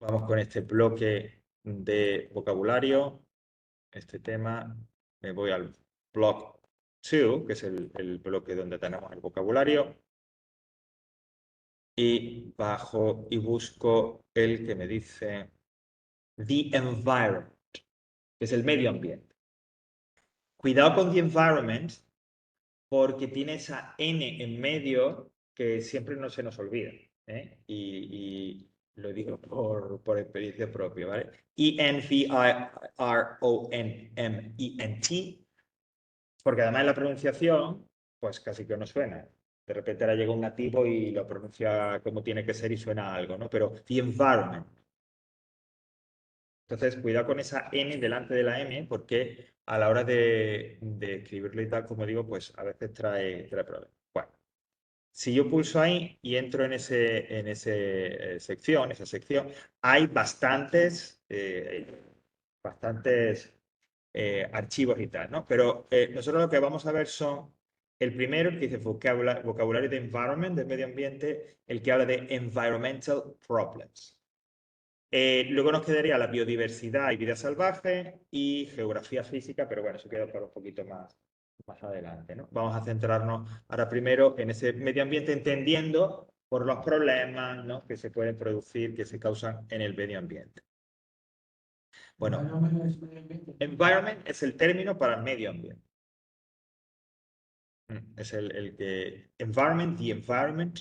Vamos con este bloque de vocabulario. Este tema, me voy al block 2, que es el bloque donde tenemos el vocabulario. Y bajo y busco el que me dice the environment, que es el medio ambiente. Cuidado con the environment, porque tiene esa N en medio que siempre no se nos olvida, ¿eh? Y lo digo por experiencia propia, ¿vale? environment, porque además la pronunciación, pues casi que no suena. De repente ahora llega un nativo y lo pronuncia como tiene que ser y suena algo, ¿no? Pero the environment. Entonces, cuidado con esa N delante de la M, porque a la hora de escribirlo y tal, como digo, pues a veces trae problemas. Bueno, si yo pulso ahí y entro en esa sección, hay bastantes archivos y tal, ¿no? Pero nosotros lo que vamos a ver son el primero, que dice vocabulario de environment, del medio ambiente, el que habla de environmental problems. Luego nos quedaría la biodiversidad y vida salvaje y geografía física, pero bueno, eso queda para un poquito más adelante, ¿no? Vamos a centrarnos ahora primero en ese medio ambiente, entendiendo por los problemas, ¿no?, que se pueden producir, que se causan en el medio ambiente. Bueno, environment es el término para el medio ambiente. Es el que... Environment, the environment.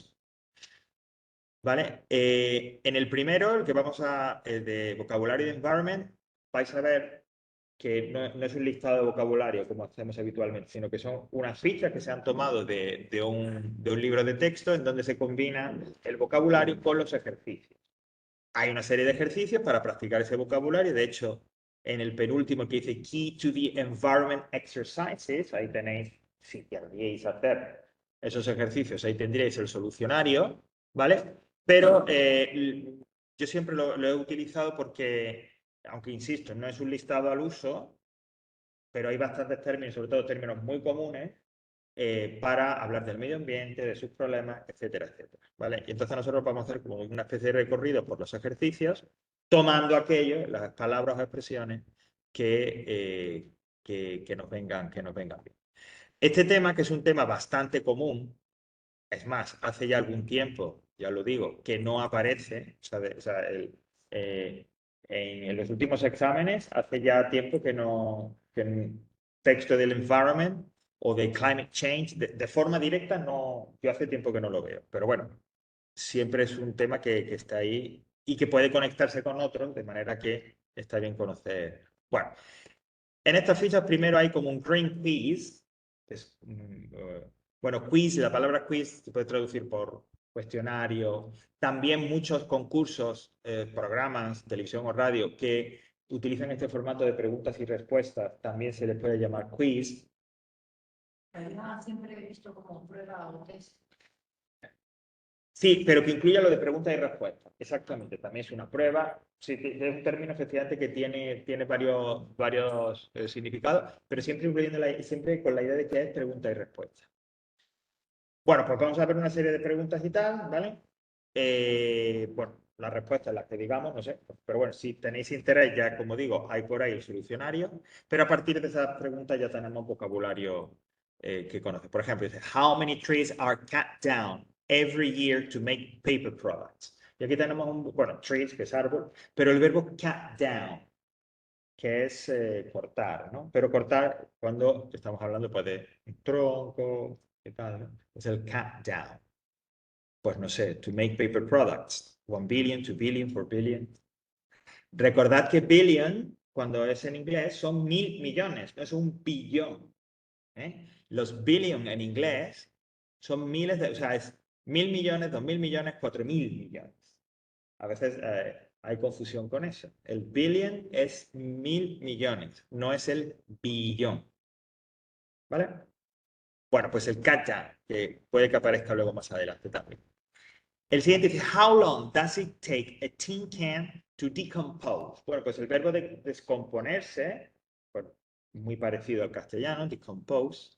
¿Vale? En el primero, el que vamos a... El de vocabulario de environment, vais a ver que no es un listado de vocabulario como hacemos habitualmente, sino que son unas fichas que se han tomado de un libro de texto en donde se combina el vocabulario con los ejercicios. Hay una serie de ejercicios para practicar ese vocabulario. De hecho, en el penúltimo que dice Key to the Environment Exercises, ahí tenéis, si queréis hacer esos ejercicios, ahí tendréis el solucionario, ¿vale? Pero yo siempre lo he utilizado porque, aunque insisto, no es un listado al uso, pero hay bastantes términos, sobre todo términos muy comunes, para hablar del medio ambiente, de sus problemas, etcétera, etcétera, ¿vale? Y entonces nosotros vamos a hacer como una especie de recorrido por los ejercicios, tomando aquello, las palabras o expresiones que nos vengan bien. Este tema, que es un tema bastante común, es más, hace ya algún tiempo, ya lo digo, que no aparece, en los últimos exámenes, hace ya tiempo que no, que en texto del environment o de climate change, de forma directa, no, yo hace tiempo que no lo veo. Pero bueno, siempre es un tema que está ahí y que puede conectarse con otros, de manera que está bien conocer. Bueno, en estas fichas primero hay como un green quiz, que es, bueno, quiz, la palabra quiz se puede traducir por cuestionario. También muchos concursos, programas, televisión o radio, que utilizan este formato de preguntas y respuestas, también se les puede llamar quiz. Siempre he visto como prueba o test. Sí, pero que incluya lo de preguntas y respuestas. Exactamente, también es una prueba. Sí, es un término efectivamente que tiene varios significados, pero siempre, siempre con la idea de que es pregunta y respuesta. Bueno, pues vamos a ver una serie de preguntas y tal, ¿vale? Bueno, las respuestas, las que digamos, no sé, pero bueno, si tenéis interés, ya como digo, hay por ahí el solucionario, pero a partir de esas preguntas ya tenemos vocabulario que conoce. Por ejemplo, dice, how many trees are cut down every year to make paper products? Y aquí tenemos bueno, trees, que es árbol, pero el verbo cut down, que es cortar, ¿no? Pero cortar cuando estamos hablando pues, de un tronco, ¿qué tal? ¿No? Es el cut down. Pues no sé, to make paper products. 1 billion, 2 billion, 4 billion. Recordad que billion, cuando es en inglés, son 1000 millones, no es un billón. ¿Eh? Los billion en inglés son miles de, o sea, es 1000 millones, 2000 millones, 4000 millones. A veces hay confusión con eso. El billion es 1000 millones, no es el billón. ¿Vale? Bueno, pues el catch-up, que puede que aparezca luego más adelante también. El siguiente dice, how long does it take a tin can to decompose? Bueno, pues el verbo de descomponerse, bueno, muy parecido al castellano, decompose.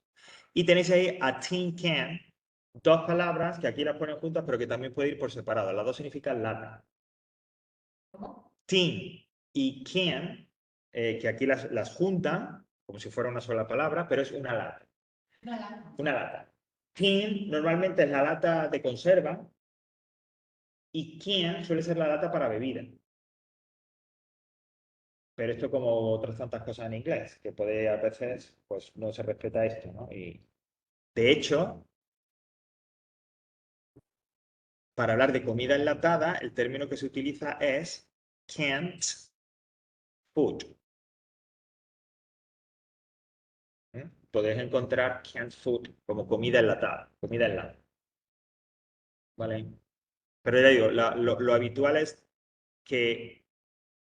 Y tenéis ahí a tin can, dos palabras que aquí las ponen juntas, pero que también puede ir por separado. Las dos significan lata. ¿Cómo? Tin y can, que aquí las juntan como si fuera una sola palabra, pero es una lata. Una lata. Una lata. Tin normalmente es la lata de conserva y can suele ser la lata para bebida. Pero esto como otras tantas cosas en inglés, que puede a veces pues no se respeta esto, ¿no? Y de hecho, para hablar de comida enlatada, el término que se utiliza es canned food. Podéis encontrar canned food como comida enlatada, comida enlatada. ¿Vale? Pero ya digo, lo habitual es que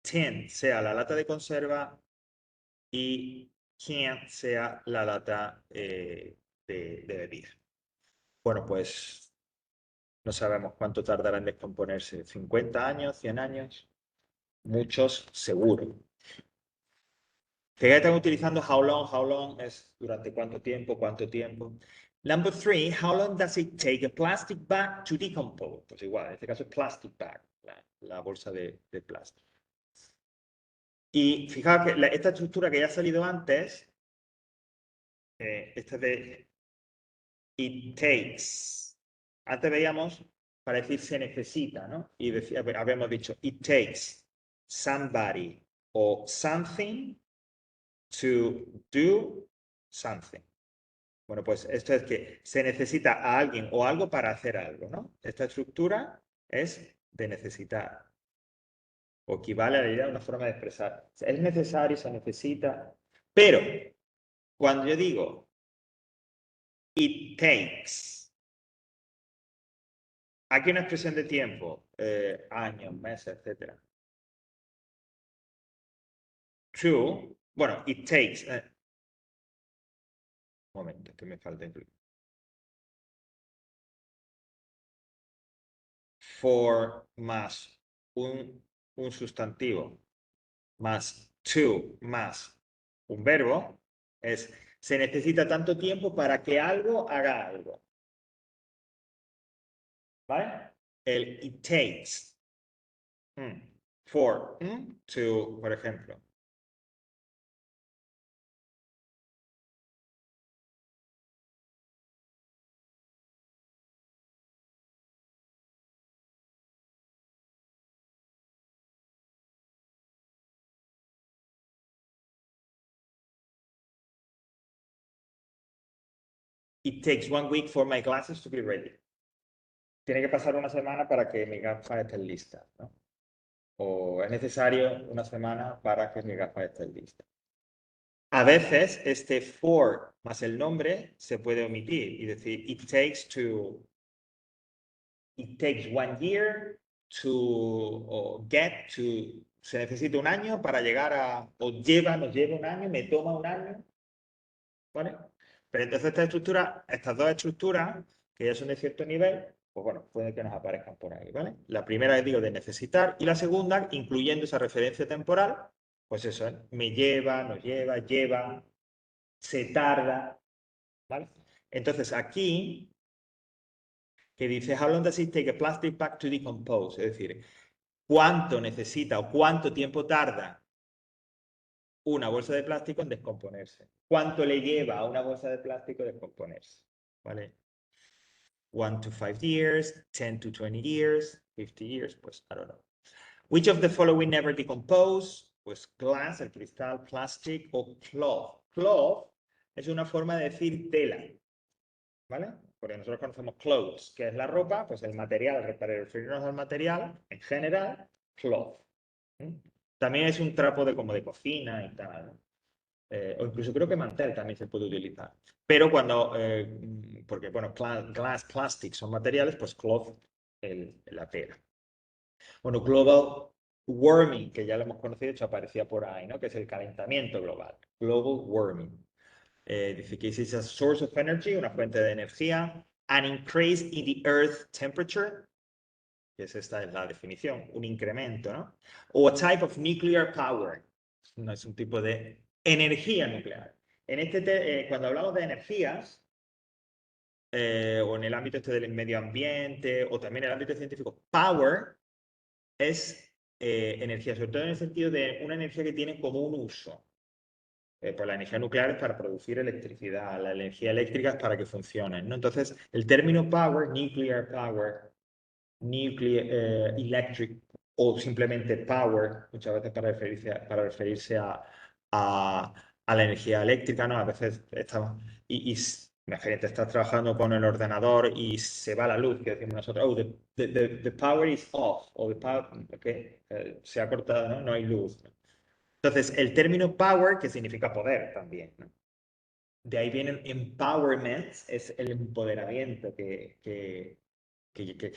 tin sea la lata de conserva y can sea la lata de bebida. Bueno, pues no sabemos cuánto tardará en descomponerse. ¿50 años? ¿100 años? Muchos, seguro. Fíjate, están utilizando how long es durante cuánto tiempo, cuánto tiempo. Number 3, how long does it take a plastic bag to decompose? Pues igual, en este caso es plastic bag, la bolsa de plástico. Y fijaos que esta estructura que ya ha salido antes, esta de it takes. Antes veíamos para decir se necesita, ¿no? Y habíamos dicho it takes somebody o something to do something. Bueno, pues esto es que se necesita a alguien o algo para hacer algo, ¿no? Esta estructura es de necesitar. O equivale a la idea de una forma de expresar. Es necesario, se necesita. Pero cuando yo digo it takes, aquí una expresión de tiempo, años, meses, etc. To, bueno, it takes. Un momento, que me falta incluir. For más un sustantivo más to más un verbo es se necesita tanto tiempo para que algo haga algo. ¿Vale? El it takes for to, por ejemplo. It takes 1 week for my glasses to be ready. Tiene que pasar una semana para que mis gafas estén listas, ¿no? O es necesario una semana para que mis gafas estén listas. A veces este for más el nombre se puede omitir y decir it takes 1 year to get to, se necesita un año para llegar a, o nos lleva un año, me toma un año, ¿vale? Pero entonces estas dos estructuras, que ya son de cierto nivel, pues bueno, puede que nos aparezcan por ahí, ¿vale? La primera, digo, de necesitar, y la segunda, incluyendo esa referencia temporal, pues eso, me lleva, nos lleva, se tarda, ¿vale? Entonces aquí, que dice, how long does it take a plastic bag to decompose? Es decir, ¿cuánto necesita o cuánto tiempo tarda una bolsa de plástico en descomponerse? ¿Cuánto le lleva a una bolsa de plástico descomponerse? ¿Vale? 1 to 5 years, 10 to 20 years, 50 years, pues I don't know. Which of the following never decompose? Pues glass, el cristal, plastic o cloth. Cloth es una forma de decir tela, ¿vale? Porque nosotros conocemos clothes, que es la ropa, pues el material, para referirnos al material, en general, cloth. También es un trapo como de cocina y tal, ¿no? O incluso creo que mantel también se puede utilizar. Pero cuando, porque bueno, glass, plastic son materiales, pues cloth, la tela. Bueno, global warming, que ya lo hemos conocido, de hecho aparecía por ahí, ¿no? Que es el calentamiento global. Global warming. Dice que es a source of energy, una fuente de energía. An increase in the earth temperature, que esta es la definición, un incremento, ¿no? O a type of nuclear power. No es un tipo de energía nuclear. Cuando hablamos de energías, o en el ámbito del medio ambiente, o también en el ámbito científico, power es energía, sobre todo en el sentido de una energía que tiene como un uso. Pues la energía nuclear es para producir electricidad, la energía eléctrica es para que funcionen, ¿no? Entonces, el término power, nuclear electric o simplemente power, muchas veces para referirse a la energía eléctrica, ¿no? A veces estamos, imagínate, estás trabajando con el ordenador y se va la luz, que decimos nosotros, oh, the power is off, o se ha cortado, ¿no? No hay luz, ¿no? Entonces, el término power, que significa poder también, ¿no? De ahí viene el empowerment, es el empoderamiento que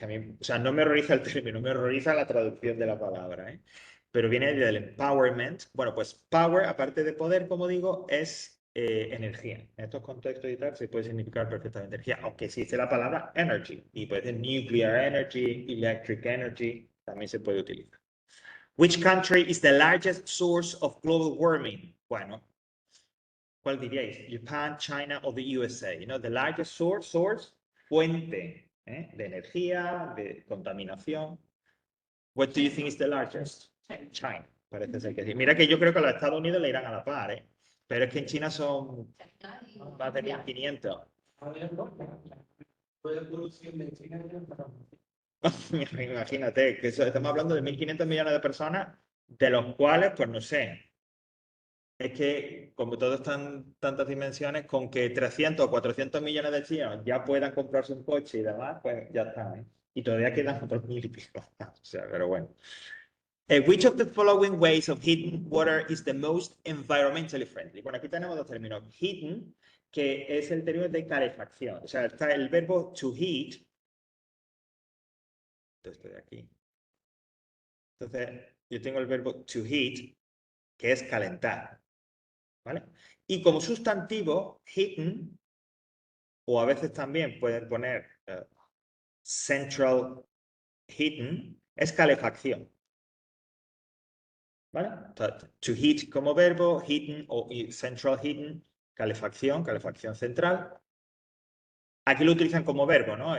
a mí, o sea, no me horroriza el término, me horroriza la traducción de la palabra, ¿eh? Pero viene del empowerment. Bueno, pues power, aparte de poder, como digo, es energía. En estos contextos y tal se puede significar perfectamente energía, aunque existe la palabra energy, y puede ser nuclear energy, electric energy, también se puede utilizar. Which country is the largest source of global warming? Bueno, ¿cuál diríais? Japan, China o the USA? You know, the largest source, fuente de energía, de contaminación. What do you think is the largest? China, parece ser que sí. Mira que yo creo que los Estados Unidos le irán a la par, ¿eh? Pero es que en China son más de 1.500. Imagínate, que estamos hablando de 1.500 millones de personas, de los cuales, pues no sé, es que como todo están tantas dimensiones, con que 300 o 400 millones de chinos ya puedan comprarse un coche y demás, pues ya está, ¿eh? Y todavía quedan otros 1.000 y pico. O sea, pero bueno. Which of the following ways of heating water is the most environmentally friendly? Bueno, aquí tenemos dos términos. Heating, que es el término de calefacción. O sea, está el verbo to heat. Estoy aquí. Entonces, yo tengo el verbo to heat, que es calentar. ¿Vale? Y como sustantivo, heating, o a veces también pueden poner central heating, es calefacción. ¿Vale? To heat como verbo, heating o central heating, calefacción central. Aquí lo utilizan como verbo, ¿no?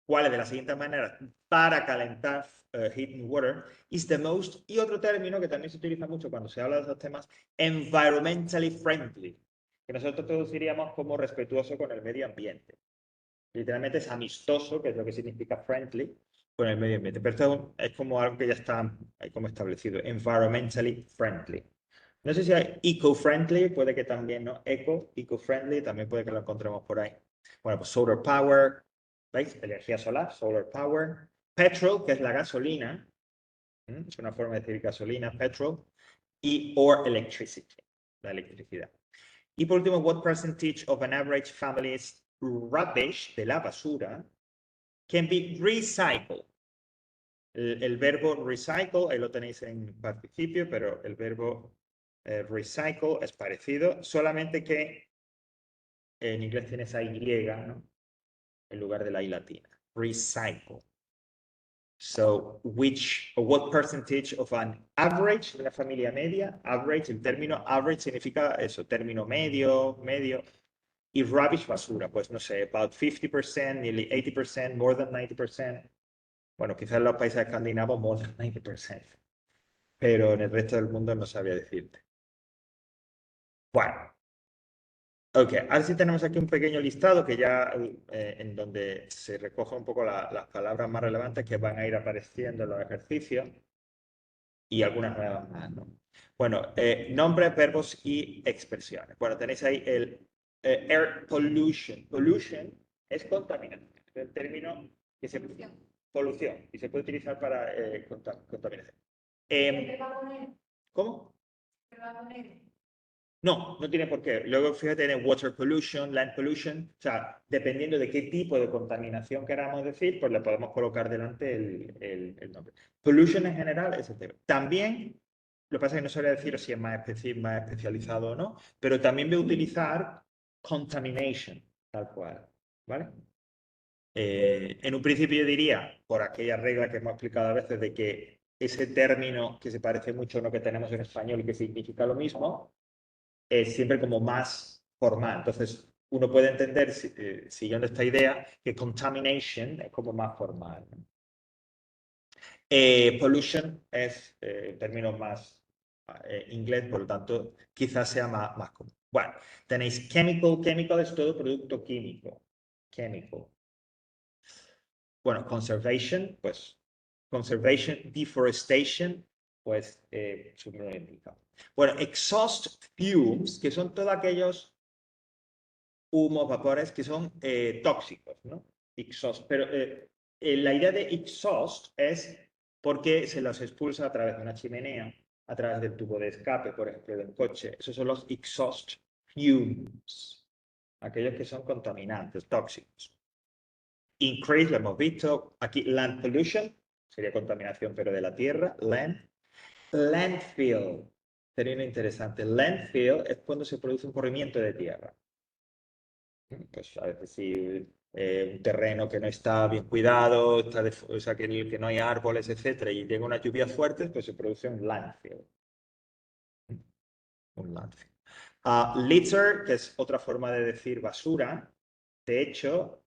¿Cuáles de las siguientes maneras para calentar heating water is the most? Y otro término que también se utiliza mucho cuando se habla de esos temas, environmentally friendly, que nosotros traduciríamos como respetuoso con el medio ambiente. Literalmente es amistoso, que es lo que significa friendly, con el medio ambiente. Pero esto es como algo que ya está como establecido, environmentally friendly. No sé si hay eco-friendly, puede que también, ¿no? Eco-friendly, también puede que lo encontremos por ahí. Bueno, pues solar power, ¿veis? Energía solar, solar power. Petrol, que es la gasolina, es una forma de decir gasolina, petrol. Y or electricity, la electricidad. Y por último, what percentage of an average family's rubbish, de la basura, can be recycled? El verbo recycle, ahí lo tenéis en participio, pero el verbo recycle es parecido, solamente que en inglés tiene esa Y, ¿no? En lugar de la I latina. Recycle. So, what percentage of an average de la familia media? Average, el término average significa eso, término medio. Y rubbish, basura, pues no sé, about 50%, nearly 80%, more than 90%. Bueno, quizás en los países escandinavos more than 90%. Pero en el resto del mundo no sabría decirte. Bueno. Ok, ahora sí tenemos aquí un pequeño listado que ya en donde se recogen un poco las palabras más relevantes que van a ir apareciendo en los ejercicios y algunas nuevas más, ¿no? Bueno, nombres, verbos y expresiones. Bueno, tenéis ahí el air pollution. Pollution es contaminación. Es el término que se... Polución. Y se puede utilizar para contaminación. ¿Cómo? No, no tiene por qué. Luego, fíjate, en water pollution, land pollution, o sea, dependiendo de qué tipo de contaminación queramos decir, pues le podemos colocar delante el nombre. Pollution en general es el tema. También, lo que pasa es que no sabría decir si es más especializado o no, pero también voy a utilizar contamination, tal cual, ¿vale? En un principio yo diría, por aquella regla que hemos explicado a veces, de que ese término que se parece mucho a lo que tenemos en español y que significa lo mismo, es siempre como más formal. Entonces, uno puede entender, siguiendo esta idea, que contamination es como más formal, ¿no? Pollution es término más inglés, por lo tanto, quizás sea más común. Bueno, tenéis chemical. Chemical es todo producto químico. Chemical. Bueno, conservation, pues conservation, deforestation, pues su nombre lo indica. Bueno, exhaust fumes, que son todos aquellos humos, vapores que son tóxicos, ¿no? Exhaust. Pero la idea de exhaust es porque se los expulsa a través de una chimenea, a través del tubo de escape, por ejemplo, del coche. Esos son los exhaust fumes, aquellos que son contaminantes, tóxicos. Increase, lo hemos visto. Aquí, land pollution, sería contaminación, pero de la tierra. Land. Landfill, sería interesante. Landfill es cuando se produce un corrimiento de tierra. Pues a veces si un terreno que no está bien cuidado, o sea, que no hay árboles, etcétera, y llega una lluvia fuerte, pues se produce un landfill. Un landfill. Litter, que es otra forma de decir basura. De hecho,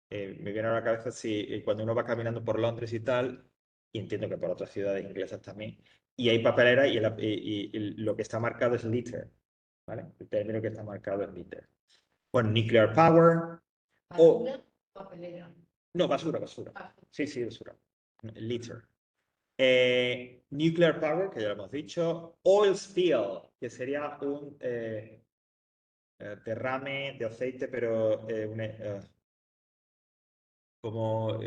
me viene a la cabeza si cuando uno va caminando por Londres y tal, y entiendo que por otras ciudades inglesas también, y hay papelera y lo que está marcado es litter, ¿vale? El término que está marcado es litter. Bueno, nuclear power. ¿Basura? Papelera. No, basura. Ah, Sí, basura. Litter. Nuclear power, que ya lo hemos dicho. Oil spill, que sería un derrame de aceite, pero como,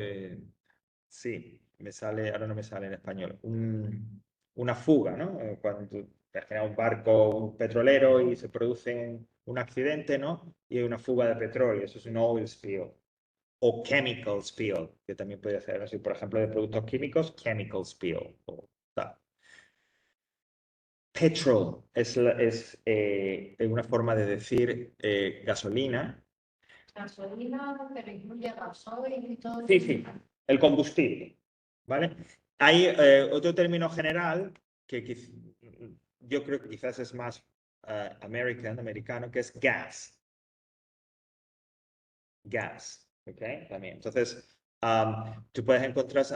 sí, ahora no me sale en español, una fuga, ¿no? Cuando un barco, un petrolero y se produce un accidente, ¿no? Y hay una fuga de petróleo, eso es un oil spill. O chemical spill, que también puede ser, ¿no? Si, por ejemplo, de productos químicos, chemical spill. O tal. Petrol es una forma de decir gasolina. gasolina, pero incluye gasoil y todo Sí, eso. sí, el combustible, ¿vale? Hay otro término general que yo creo que quizás es más americano, que es gas. Gas, ¿ok? También. Entonces, tú puedes encontrar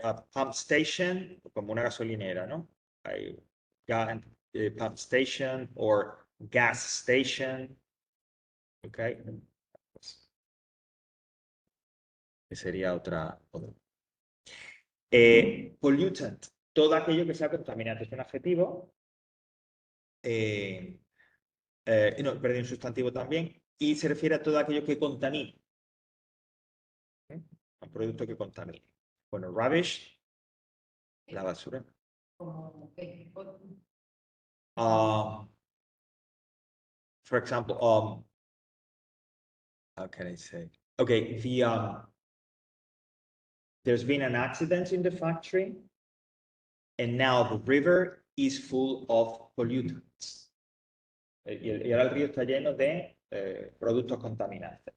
a pump station como una gasolinera, ¿no? Hay pump station o gas station, ¿ok? Pues, que sería otra. Pollutant, todo aquello que sea contaminante, es un adjetivo, no, perdón, un sustantivo también, y se refiere a todo aquello que contamine, ¿eh? Un producto que contamine. Bueno, rubbish, la basura. Como que, For example, how can I say? Okay, there's been an accident in the factory, and now the river is full of pollutants. Y ahora el río está lleno de productos contaminantes.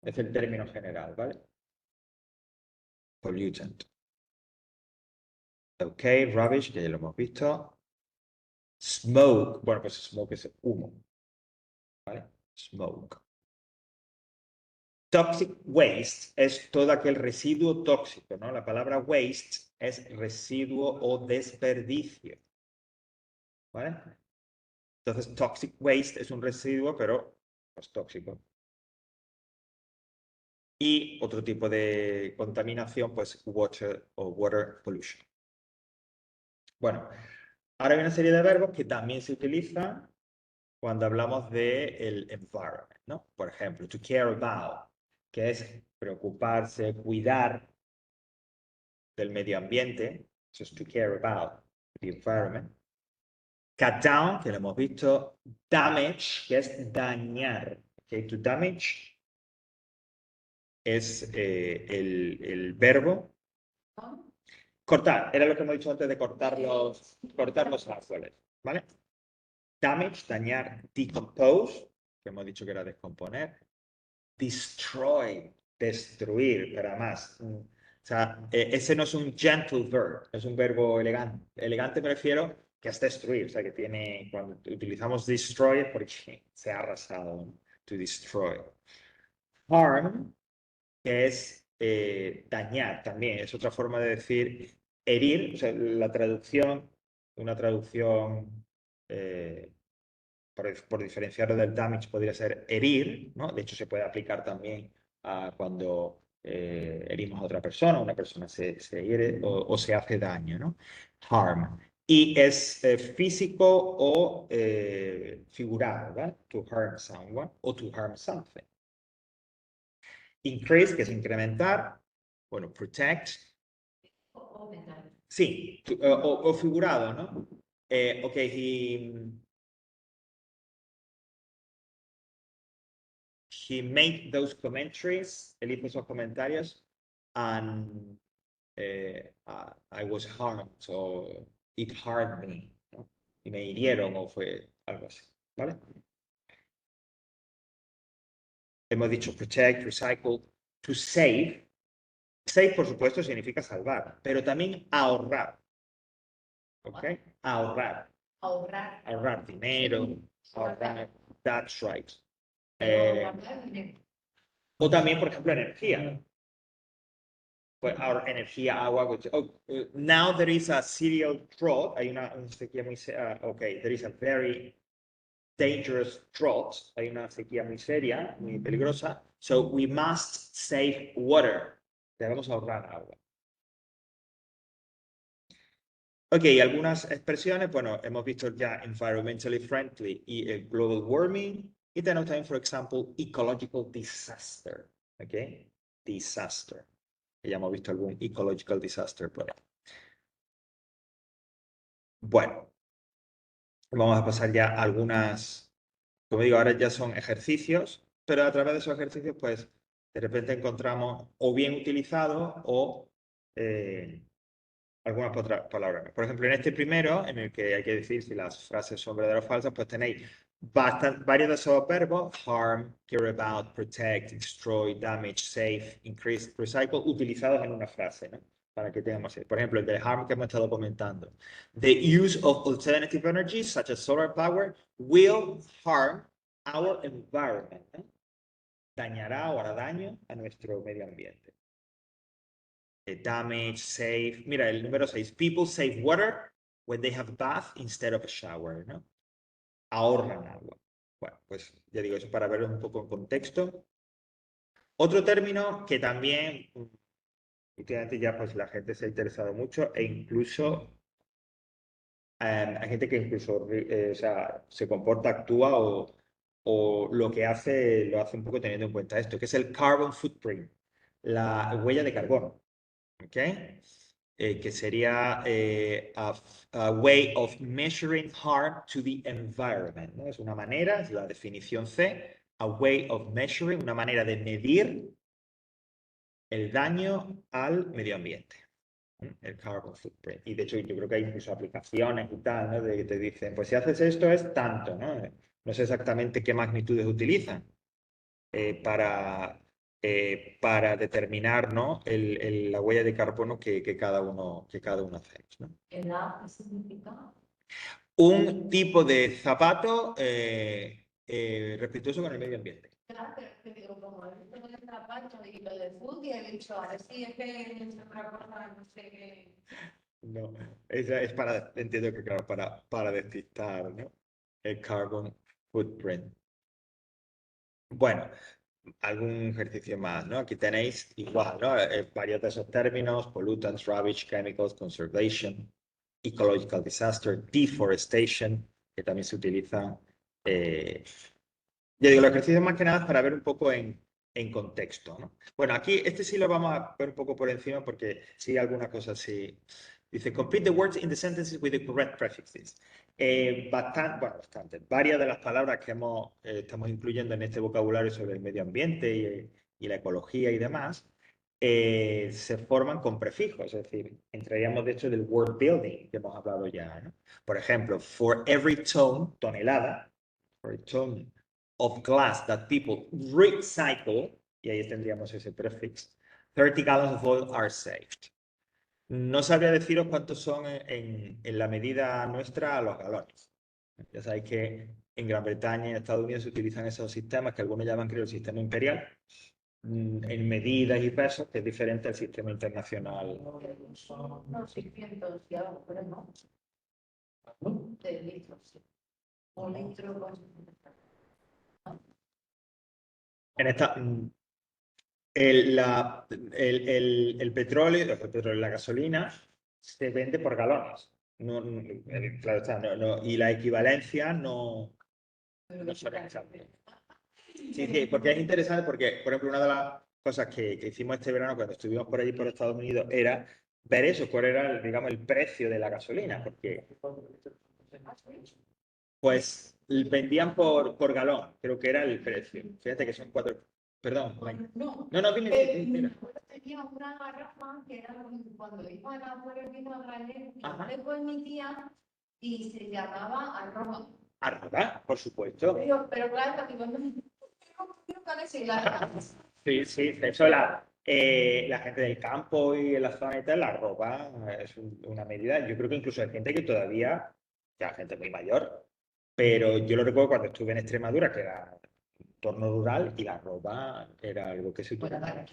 Es el término general, ¿vale? Pollutant. Ok, rubbish, que ya lo hemos visto. Smoke, bueno, pues smoke es humo, ¿vale? Smoke. Toxic waste es todo aquel residuo tóxico, ¿no? La palabra waste es residuo o desperdicio, ¿vale? Entonces, toxic waste es un residuo, pero pues tóxico. Y otro tipo de contaminación, pues water o water pollution. Bueno, ahora hay una serie de verbos que también se utilizan cuando hablamos del environment, ¿no? Por ejemplo, to care about, que es preocuparse, cuidar del medio ambiente, eso es to care about the environment. Cut down, que lo hemos visto. Damage, que es dañar. Okay, to damage es el verbo. Cortar, era lo que hemos dicho antes de cortar los árboles, ¿vale? Damage, dañar. Decompose, que hemos dicho que era descomponer. Destroy, destruir, para más. O sea, ese no es un gentle verb, es un verbo elegante. Elegante me refiero que es destruir, o sea, que tiene, cuando utilizamos destroy es porque se ha arrasado, ¿no? To destroy. Harm, que es dañar también, es otra forma de decir herir, o sea, la traducción, una traducción por diferenciarlo del damage podría ser herir, ¿no? De hecho, se puede aplicar también a cuando herimos a otra persona, una persona se hiere o se hace daño, ¿no? Harm. Y es físico o figurado, ¿verdad? To harm someone o to harm something. Increase, que es incrementar. Bueno, protect. Sí, o figurado, ¿no? Ok, he made those commentaries, él hizo esos comentarios, and I was harmed, so it harmed me, ¿no? Y me hirieron o fue algo así, ¿vale? Hemos dicho protect, recycle, to save. Save, por supuesto, significa salvar, pero también ahorrar. ¿Ok? Ahorrar. Ahorrar. Ahorrar dinero, ahorrar. That's right. O también, por ejemplo, energía. Pues ahora, energía, agua. Now there is a serial drought. Hay una sequía muy. Okay, there is a very dangerous drought. Hay una sequía muy seria, muy peligrosa. So we must save water. Debemos ahorrar agua. Ok, algunas expresiones, bueno, hemos visto ya environmentally friendly y el global warming. Y tenemos también, por ejemplo, ecological disaster. Ok, disaster. Ya hemos visto algún ecological disaster por ahí. Bueno, vamos a pasar ya a algunas, como digo, ahora ya son ejercicios, pero a través de esos ejercicios, pues, de repente encontramos o bien utilizados o algunas otras palabras. Por ejemplo, en este primero, en el que hay que decir si las frases son verdaderas o falsas, pues tenéis varios de esos verbos: harm, care about, protect, destroy, damage, save, increase, recycle, utilizados en una frase, ¿no? Para que tengamos, por ejemplo, el de harm que hemos estado comentando. The use of alternative energies, such as solar power, will harm our environment, ¿no? Dañará o hará daño a nuestro medio ambiente. Damage, save. Mira, el número 6. People save water when they have a bath instead of a shower, ¿no? Ahorran agua. Bueno, pues ya digo eso para verlo un poco en contexto. Otro término que también últimamente ya pues la gente se ha interesado mucho e incluso hay gente que incluso o sea, se comporta, actúa o lo que hace lo hace un poco teniendo en cuenta esto, que es el carbon footprint, la huella de carbono. ¿Ok? Que sería a way of measuring harm to the environment, ¿no? Es una manera, es la definición C, a way of measuring, una manera de medir el daño al medio ambiente, el carbon footprint. Y de hecho yo creo que hay incluso aplicaciones y tal, ¿no? De que te dicen, pues si haces esto es tanto, ¿no? No sé exactamente qué magnitudes utilizan para determinar, ¿no? la huella de carbono que cada uno hacemos, ¿no? ¿El A qué significa? Un tipo de zapato respetuoso con el medio ambiente. Claro, pero es que digo, como he visto el zapato y lo de fútbol, he dicho, a ver si es que es otra cosa, no sé qué. No, es para, entiendo que claro, para despistar, ¿no? El carbon footprint. Bueno, algún ejercicio más, ¿no? Aquí tenéis igual, ¿no? Varios de esos términos: pollutants, rubbish, chemicals, conservation, ecological disaster, deforestation, que también se utilizan. Ya digo, los ejercicios más que nada es para ver un poco en contexto, ¿no? Bueno, aquí este sí lo vamos a ver un poco por encima porque sí algunas cosas sí. Dice, complete the words in the sentences with the correct prefixes. Bastante. Varias de las palabras que estamos incluyendo en este vocabulario sobre el medio ambiente y la ecología y demás, se forman con prefijos, es decir, entraríamos de hecho del word building que hemos hablado ya, ¿no? Por ejemplo, for every ton, tonelada, for a ton of glass that people recycle, y ahí tendríamos ese prefix, 30 gallons of oil are saved. No sabría deciros cuántos son en la medida nuestra a los galones. Ya sabéis que en Gran Bretaña y en Estados Unidos se utilizan esos sistemas que algunos llaman, creo, el sistema imperial, en medidas y pesos, que es diferente al sistema internacional. Unos 600 y algo, pero no. De litros, sí. Un litro con... En esta, el petróleo, la gasolina, se vende por galones. Claro está, y la equivalencia no son exactas. Sí, sí, porque es interesante porque, por ejemplo, una de las cosas que hicimos este verano cuando estuvimos por allí por Estados Unidos era ver eso, cuál era, digamos, el precio de la gasolina, porque pues vendían por galón, creo que era el precio. Fíjate que son 4. Perdón. No, dime. Tenía una garrafa que era cuando iban a por el vino a Granel, Ajá. y con mi tía y se llamaba Arroba. Arroba, por supuesto. Pero claro, digo, no parece la... Sí, eso la gente del campo y en la zona y tal, la ropa es una medida. Yo creo que incluso hay gente que todavía, ya gente muy mayor, pero yo lo recuerdo cuando estuve en Extremadura, que era entorno rural, y la ropa era algo que se utilizaba.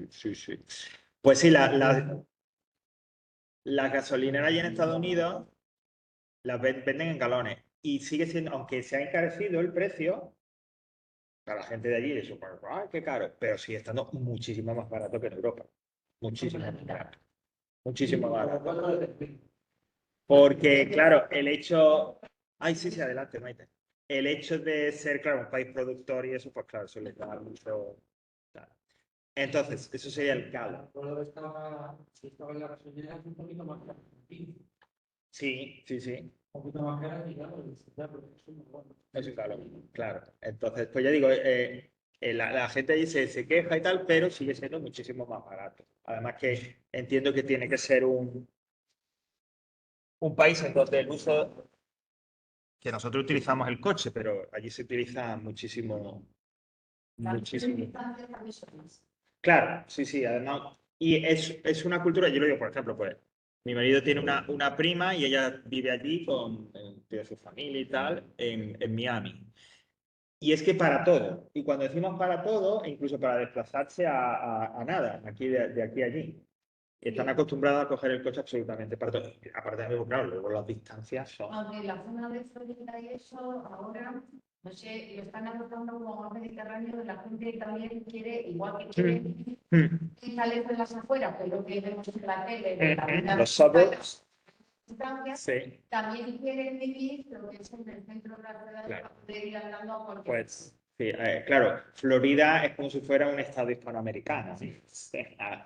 Sí. Pues sí, la gasolinera allí en Estados Unidos las venden en galones y sigue siendo, aunque se ha encarecido el precio, para la gente de allí eso, ¡ay, qué caro! Pero sigue estando muchísimo más barato que en Europa. Muchísimo más barato. Muchísimo más barato. Porque, claro, el hecho... Ay, sí, adelante, Maite. El hecho de ser, claro, un país productor y eso, pues claro, eso les da mucho... Claro. Entonces, eso sería el calo. Sí. Un poquito más cara y claro, Es un calo, claro. Entonces, pues ya digo, la gente ahí se queja y tal, pero sigue siendo muchísimo más barato. Además que entiendo que tiene que ser un país en donde el uso, que nosotros utilizamos el coche, pero allí se utiliza muchísimo. Claro, sí, además. Y es una cultura, yo lo digo, por ejemplo, pues mi marido tiene una prima y ella vive allí tiene su familia y tal, en Miami. Y es que para todo, y cuando decimos para todo, incluso para desplazarse a nada, aquí de aquí a allí. Están acostumbrados a coger el coche absolutamente para todo. Aparte de, claro, luego las distancias son... Aunque la zona de Florida y eso, ahora, no sé, lo están adoptando como más mediterráneo, la gente también quiere, igual que quiere, sale de las afueras, que es lo que vemos en la tele, de la vida Los suburbs. Sí. También quieren vivir lo que es en el centro de la ciudad, Claro. de ir andando porque... Pues, sí, claro, Florida es como si fuera un estado hispanoamericano. Sí.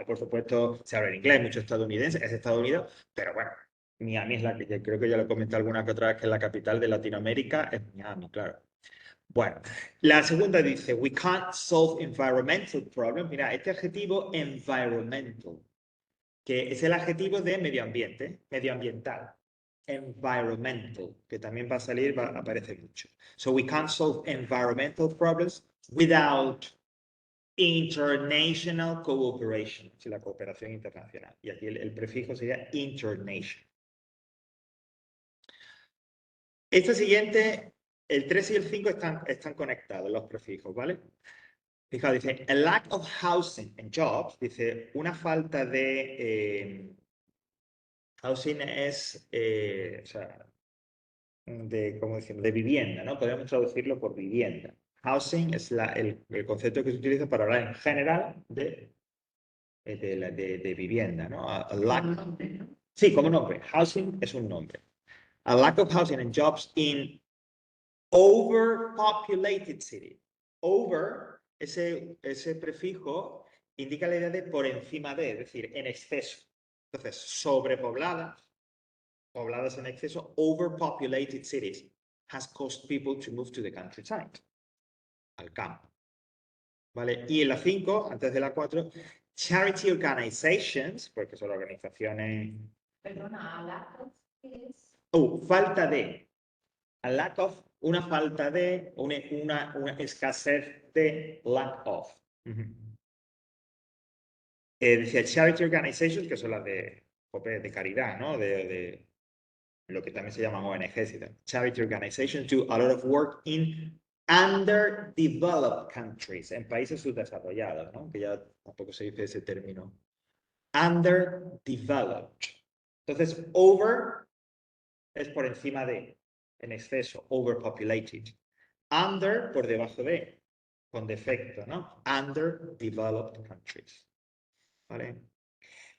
Por supuesto, se habla en inglés, mucho estadounidense, es Estados Unidos, pero bueno, Miami es la que creo que ya lo comenté alguna que otra vez, que es la capital de Latinoamérica, es Miami, claro. Bueno, la segunda dice, we can't solve environmental problems. Mira, este adjetivo environmental, que es el adjetivo de medio ambiente, medioambiental. Environmental, que también va a salir, aparece mucho. So we can't solve environmental problems without international cooperation, sí, la cooperación internacional. Y aquí el prefijo sería international. Esta siguiente, el 3 y el 5 están conectados, los prefijos, ¿vale? Fijaos, dice, a lack of housing and jobs, dice, una falta de... housing es, o sea, ¿cómo decimos? De vivienda, ¿no? Podemos traducirlo por vivienda. Housing es el concepto que se utiliza para hablar en general de vivienda, ¿no? Sí, como nombre. Housing es un nombre. A lack of housing and jobs in overpopulated cities. Over, ese prefijo indica la idea de por encima de, es decir, en exceso. Entonces, sobrepobladas, pobladas en exceso, overpopulated cities has caused people to move to the countryside, al campo. ¿Vale? Y en la 5, antes de la 4, charity organizations, porque son organizaciones... Perdona, a lack of es... falta de. A lack of, una falta de, una escasez de, lack of. Decía charity organizations, que son las de caridad, ¿no? De lo que también se llaman ONGs y tal. Charity organizations do a lot of work in underdeveloped countries, en países subdesarrollados, ¿no? Que ya tampoco se dice ese término. Underdeveloped. Entonces, over es por encima de, en exceso, overpopulated. Under, por debajo de, con defecto, ¿no? Underdeveloped countries. ¿Vale?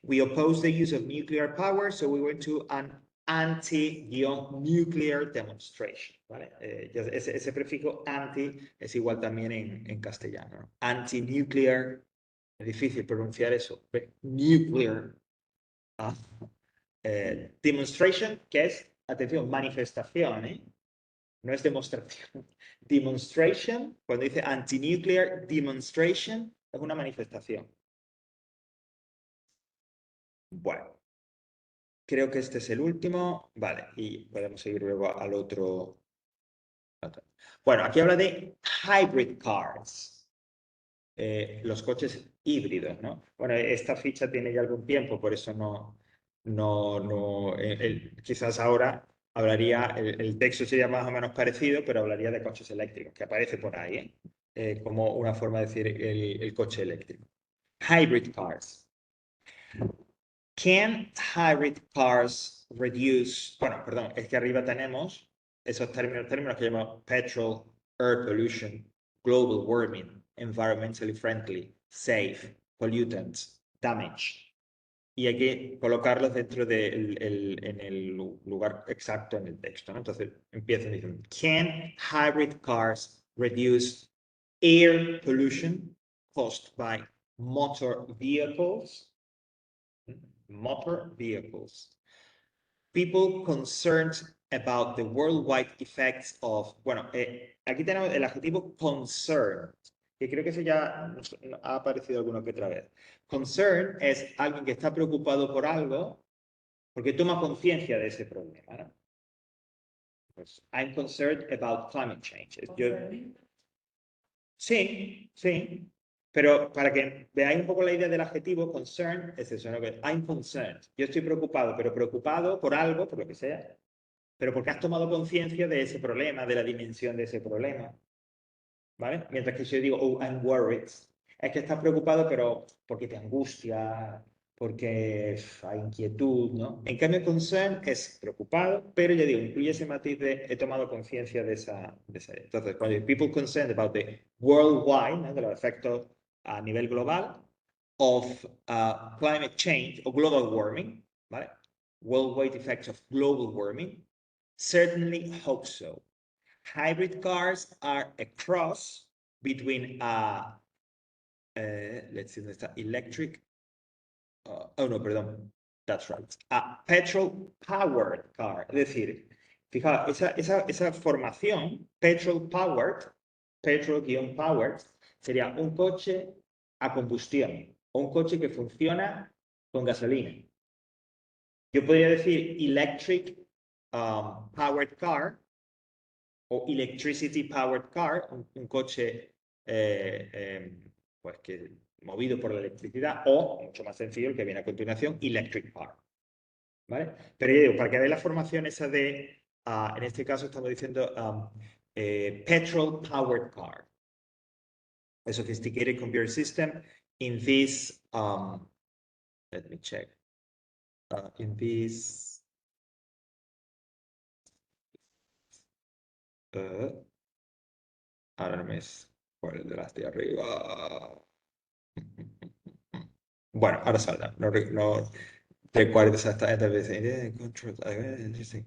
We oppose the use of nuclear power, so we went to an anti-nuclear demonstration. ¿Vale? Ese prefijo anti es igual también en castellano, ¿no? Anti-nuclear, es difícil pronunciar eso. Nuclear. Demonstration, que es, atención, manifestación, ¿eh? No es demostración. Demonstration, cuando dice anti-nuclear demonstration, es una manifestación. Bueno, creo que este es el último. Vale, y podemos seguir luego al otro. Bueno, aquí habla de hybrid cars. Los coches híbridos, ¿no? Bueno, esta ficha tiene ya algún tiempo, por eso quizás ahora hablaría, el texto sería más o menos parecido, pero hablaría de coches eléctricos, que aparece por ahí, como una forma de decir el coche eléctrico. Hybrid cars. Can hybrid cars reduce, bueno, perdón, es que arriba tenemos esos términos que llamamos petrol, air pollution, global warming, environmentally friendly, safe, pollutants, damage. Y hay que colocarlos dentro en el lugar exacto en el texto, ¿no? Entonces empiezan diciendo, can hybrid cars reduce air pollution caused by motor vehicles? Motor vehicles. People concerned about the worldwide effects of... Bueno, aquí tenemos el adjetivo concern, que creo que eso ya ha aparecido alguna que otra vez. Concern es alguien que está preocupado por algo porque toma conciencia de ese problema, ¿no? Pues, I'm concerned about climate change. Sí, sí. Pero para que veáis un poco la idea del adjetivo, concern, es eso, ¿no? I'm concerned. Yo estoy preocupado, pero preocupado por algo, por lo que sea, pero porque has tomado conciencia de ese problema, de la dimensión de ese problema. ¿Vale? Mientras que si yo digo, oh, I'm worried, es que estás preocupado, pero porque te angustia, porque hay inquietud, ¿no? En cambio, concern es preocupado, pero ya digo, incluye ese matiz de he tomado conciencia de esa. Entonces, cuando digo people concerned about the worldwide, ¿no? De los efectos a nivel global, of climate change o global warming, ¿vale? Worldwide effects of global warming, certainly hope so. Hybrid cars are a cross between let's see, electric, oh no, perdón, that's right, a petrol-powered car. Es decir, fijaos, esa formación, petrol-powered, petrol-powered, sería un coche a combustión, o un coche que funciona con gasolina. Yo podría decir electric powered car, o electricity powered car, un coche pues que movido por la electricidad, o, mucho más sencillo, el que viene a continuación, electric car. ¿Vale? Pero ya digo, para que veáis la formación esa de, en este caso estamos diciendo petrol powered car. A sophisticated computer system in this, let me check, in this, ahora no me es cuál es de las de arriba. Bueno, ahora saldrá. No recuerdo exactamente veces. Control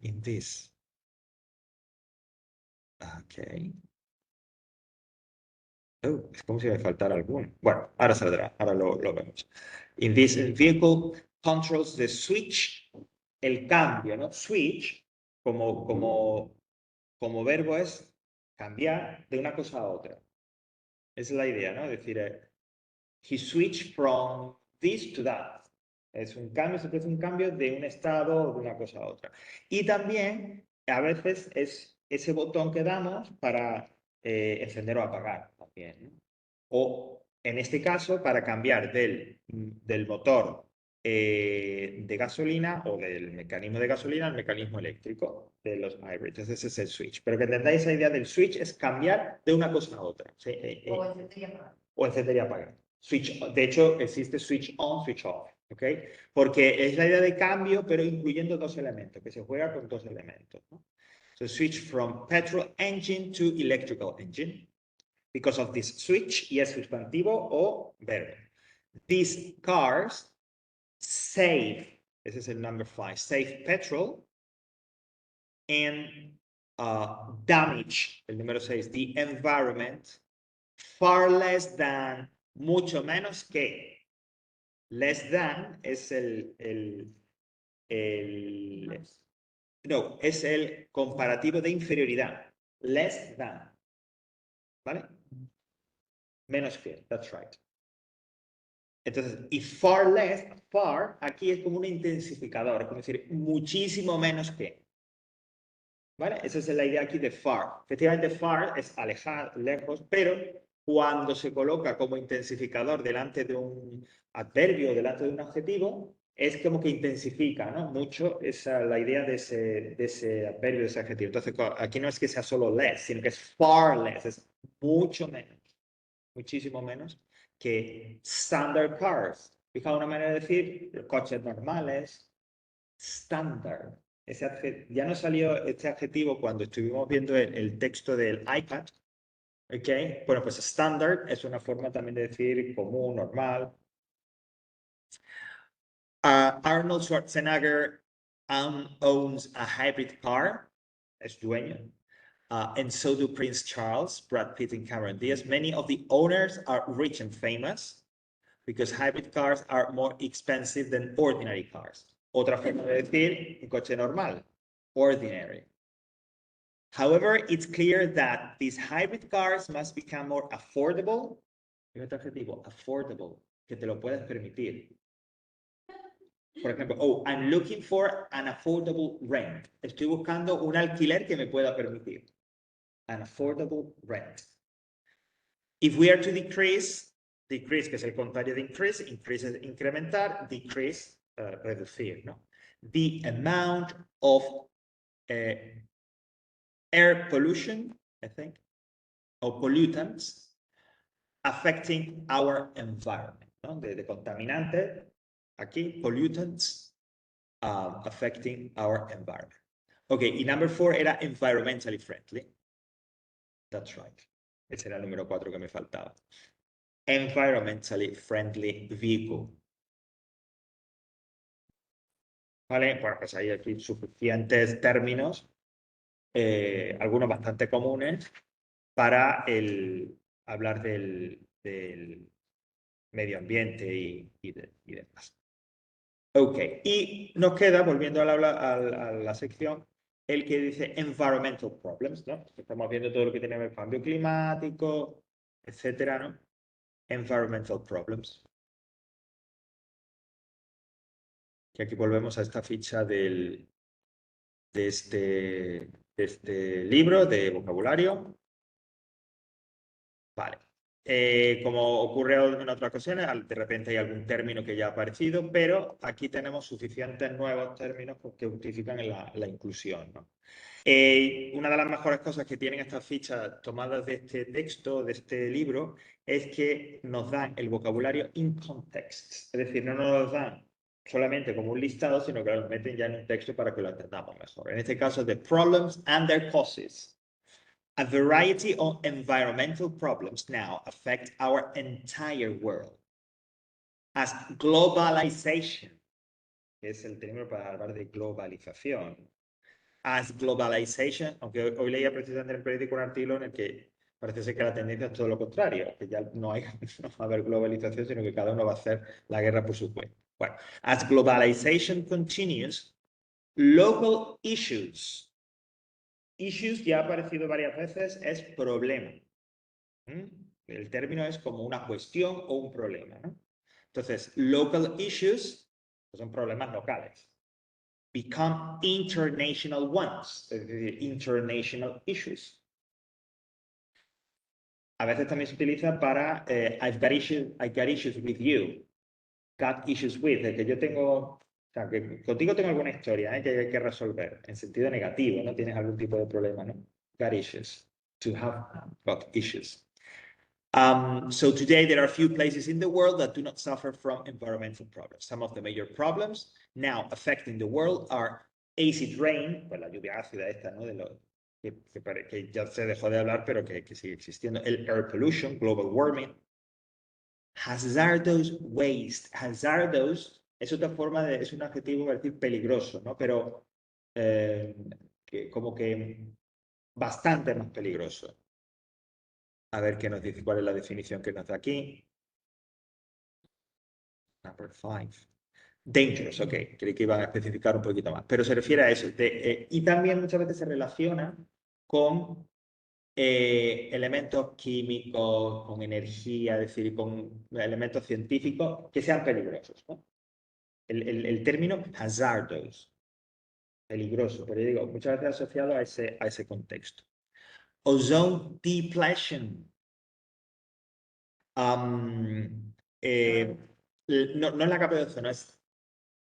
in this. Ok. Oh, es como si me faltara alguno. Bueno, ahora saldrá. Ahora lo vemos. In this vehicle controls the switch. El cambio, ¿no? Switch, como verbo es cambiar de una cosa a otra. Esa es la idea, ¿no? Es decir, he switched from this to that. Es un cambio, se produce un cambio de un estado o de una cosa a otra. Y también, a veces, es ese botón que damos para encender o apagar también, ¿no? O, en este caso, para cambiar del motor de gasolina o del mecanismo de gasolina al mecanismo eléctrico de los hybrids. Entonces ese es el switch. Pero que entendáis esa idea del switch es cambiar de una cosa a otra. ¿Sí? O encender y apagar. O encender y apagar. Switch, de hecho, existe switch on, switch off. ¿Ok? Porque es la idea de cambio, pero incluyendo dos elementos, que se juega con dos elementos, ¿no? So switch from petrol engine to electrical engine. Because of this switch, y es sustantivo o verbo. These cars save, ese es el number 5, save petrol and damage, el número 6, the environment far less than, mucho menos que. Less than es no, es el comparativo de inferioridad. Less than. ¿Vale? Menos que, that's right. Entonces, y far less, far, aquí es como un intensificador, es como decir, muchísimo menos que. ¿Vale? Esa es la idea aquí de far. Efectivamente, far es alejar, lejos, pero cuando se coloca como intensificador delante de un adverbio, delante de un adjetivo, es como que intensifica, ¿no? Mucho esa, la idea de ese adverbio, de ese adjetivo. Entonces, aquí no es que sea solo less, sino que es far less, es mucho menos, muchísimo menos que standard cars. Fija una manera de decir, los coches normales, standard. Ya nos salió este adjetivo cuando estuvimos viendo el texto del iPad. ¿Ok? Bueno, pues standard es una forma también de decir común, normal. Arnold Schwarzenegger owns a hybrid car. Es dueño. And so do Prince Charles, Brad Pitt, and Cameron Diaz. Many of the owners are rich and famous because hybrid cars are more expensive than ordinary cars. Otra forma de decir un coche normal, ordinary. However, it's clear that these hybrid cars must become more affordable. Otro adjetivo, affordable, que te lo puedes permitir. Por ejemplo, oh, I'm looking for an affordable rent. Estoy buscando un alquiler que me pueda permitir. An affordable rent. If we are to decrease, que es el contrario de increase es incrementar, decrease, reducir, ¿no? The amount of air pollution, I think, or pollutants affecting our environment, ¿no? De contaminantes, aquí, pollutants affecting our environment. Okay, y number 4 era environmentally friendly. That's right. Ese era el número 4 que me faltaba. Environmentally friendly vehicle. ¿Vale? Bueno, pues hay aquí suficientes términos, algunos bastante comunes, para hablar del medio ambiente y demás. Ok, y nos queda, volviendo a la sección, el que dice environmental problems, ¿no? Estamos viendo todo lo que tiene que ver con cambio climático, etcétera, ¿no? Environmental problems. Y aquí volvemos a esta ficha de este libro de vocabulario. Vale. Como ocurre en otras ocasiones, de repente hay algún término que ya ha aparecido, pero aquí tenemos suficientes nuevos términos que justifican la inclusión, ¿no? Una de las mejores cosas que tienen estas fichas tomadas de este texto, de este libro, es que nos dan el vocabulario in context. Es decir, no nos lo dan solamente como un listado, sino que lo meten ya en un texto para que lo entendamos mejor. En este caso, the problems and their causes. A variety of environmental problems now affect our entire world. As globalization, que es el término para hablar de globalización. As globalization, aunque hoy leía precisamente en el periódico un artículo en el que parece ser que la tendencia es todo lo contrario, que ya no va a haber globalización, sino que cada uno va a hacer la guerra por su cuenta. Bueno, as globalization continues, local issues ya ha aparecido varias veces, es problema. El término es como una cuestión o un problema, ¿no? Entonces, local issues son problemas locales. Become international ones, es decir, international issues. A veces también se utiliza para I've got issues with you. got issues with, que yo tengo, o sea, que contigo tengo alguna historia que hay que resolver, en sentido negativo, ¿no? Tienes algún tipo de problema, ¿no? Got issues, to have got issues. So today there are few places in the world that do not suffer from environmental problems. Some of the major problems now affecting the world are acid rain, pues la lluvia ácida esta, ¿no? De lo, que ya se dejó de hablar, pero que sigue existiendo. El air pollution, global warming. Hazardous waste. Hazardous es otra forma de, es un adjetivo para decir peligroso, ¿no? Pero como que bastante más peligroso. A ver qué nos dice, cuál es la definición que nos da aquí. Number 5. Dangerous, ok. Creí que iban a especificar un poquito más. Pero se refiere a eso. Y también muchas veces se relaciona con elementos químicos, con energía, es decir, con elementos científicos que sean peligrosos, ¿no? El término hazardous, peligroso, pero yo digo, muchas veces asociado a ese contexto. Ozone depletion. No es la capa de ozono, es,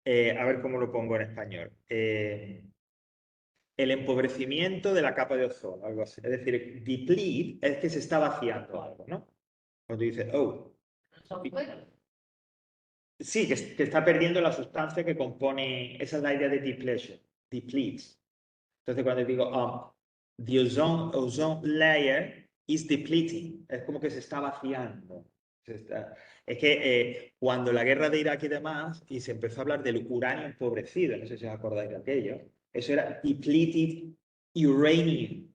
a ver cómo lo pongo en español. El empobrecimiento de la capa de ozono, algo así. Es decir, deplete es que se está vaciando algo, ¿no? Cuando dices, oh. Sí, que está perdiendo la sustancia que compone, esa es la idea de depletion, depletes. Entonces cuando digo, the ozone layer is depleting, es como que se está vaciando. Es que cuando la guerra de Irak y demás, y se empezó a hablar del uranio empobrecido, no sé si os acordáis de aquello, eso era depleted uranium.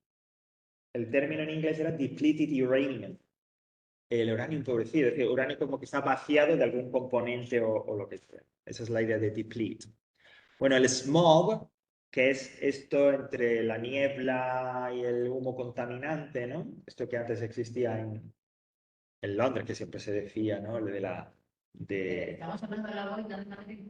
El término en inglés era depleted uranium. El uranio empobrecido, es decir, uranio como que está vaciado de algún componente o lo que sea. Esa es la idea de deplete. Bueno, el smog, que es esto entre la niebla y el humo contaminante, ¿no? Esto que antes existía en Londres, que siempre se decía, ¿no? Estamos hablando de la boina de Madrid.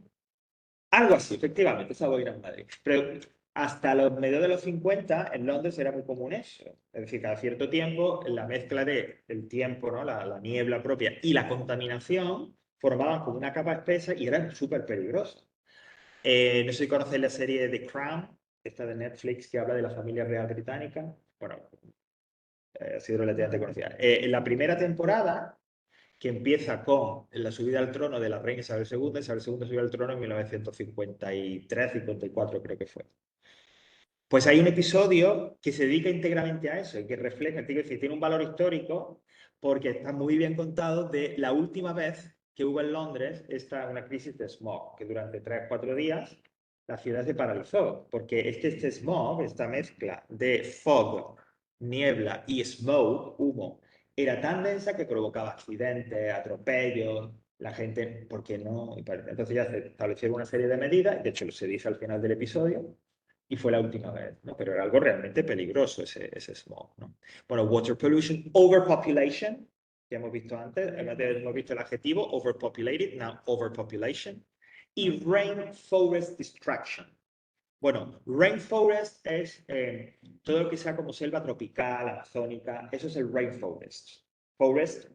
Algo así, efectivamente, esa boina en Madrid. Pero hasta los mediados de los 50 en Londres era muy común eso. Es decir, cada cierto tiempo la mezcla del tiempo, ¿no? La niebla propia y la contaminación formaban como una capa espesa y eran súper peligrosas. No sé si conocéis la serie The Crown, esta de Netflix que habla de la familia real británica. Bueno, ha sido relativamente conocida. En la primera temporada, que empieza con la subida al trono de la reina Isabel II. Isabel II subió al trono en 1953-54, creo que fue. Pues hay un episodio que se dedica íntegramente a eso y que refleja, tiene un valor histórico porque está muy bien contado de la última vez que hubo en Londres una crisis de smog, que durante 3-4 días la ciudad se paralizó, porque es que este smog, esta mezcla de fog, niebla y smoke, humo, era tan densa que provocaba accidentes, atropellos, la gente, ¿por qué no? Entonces ya se establecieron una serie de medidas, de hecho se dice al final del episodio, y fue la última vez, ¿no? Pero era algo realmente peligroso ese smog, ¿no? Bueno, water pollution, overpopulation, que hemos visto antes, hemos visto el adjetivo overpopulated, now overpopulation, y rainforest destruction. Bueno, rainforest es todo lo que sea como selva tropical, amazónica, eso es el rainforest. Forest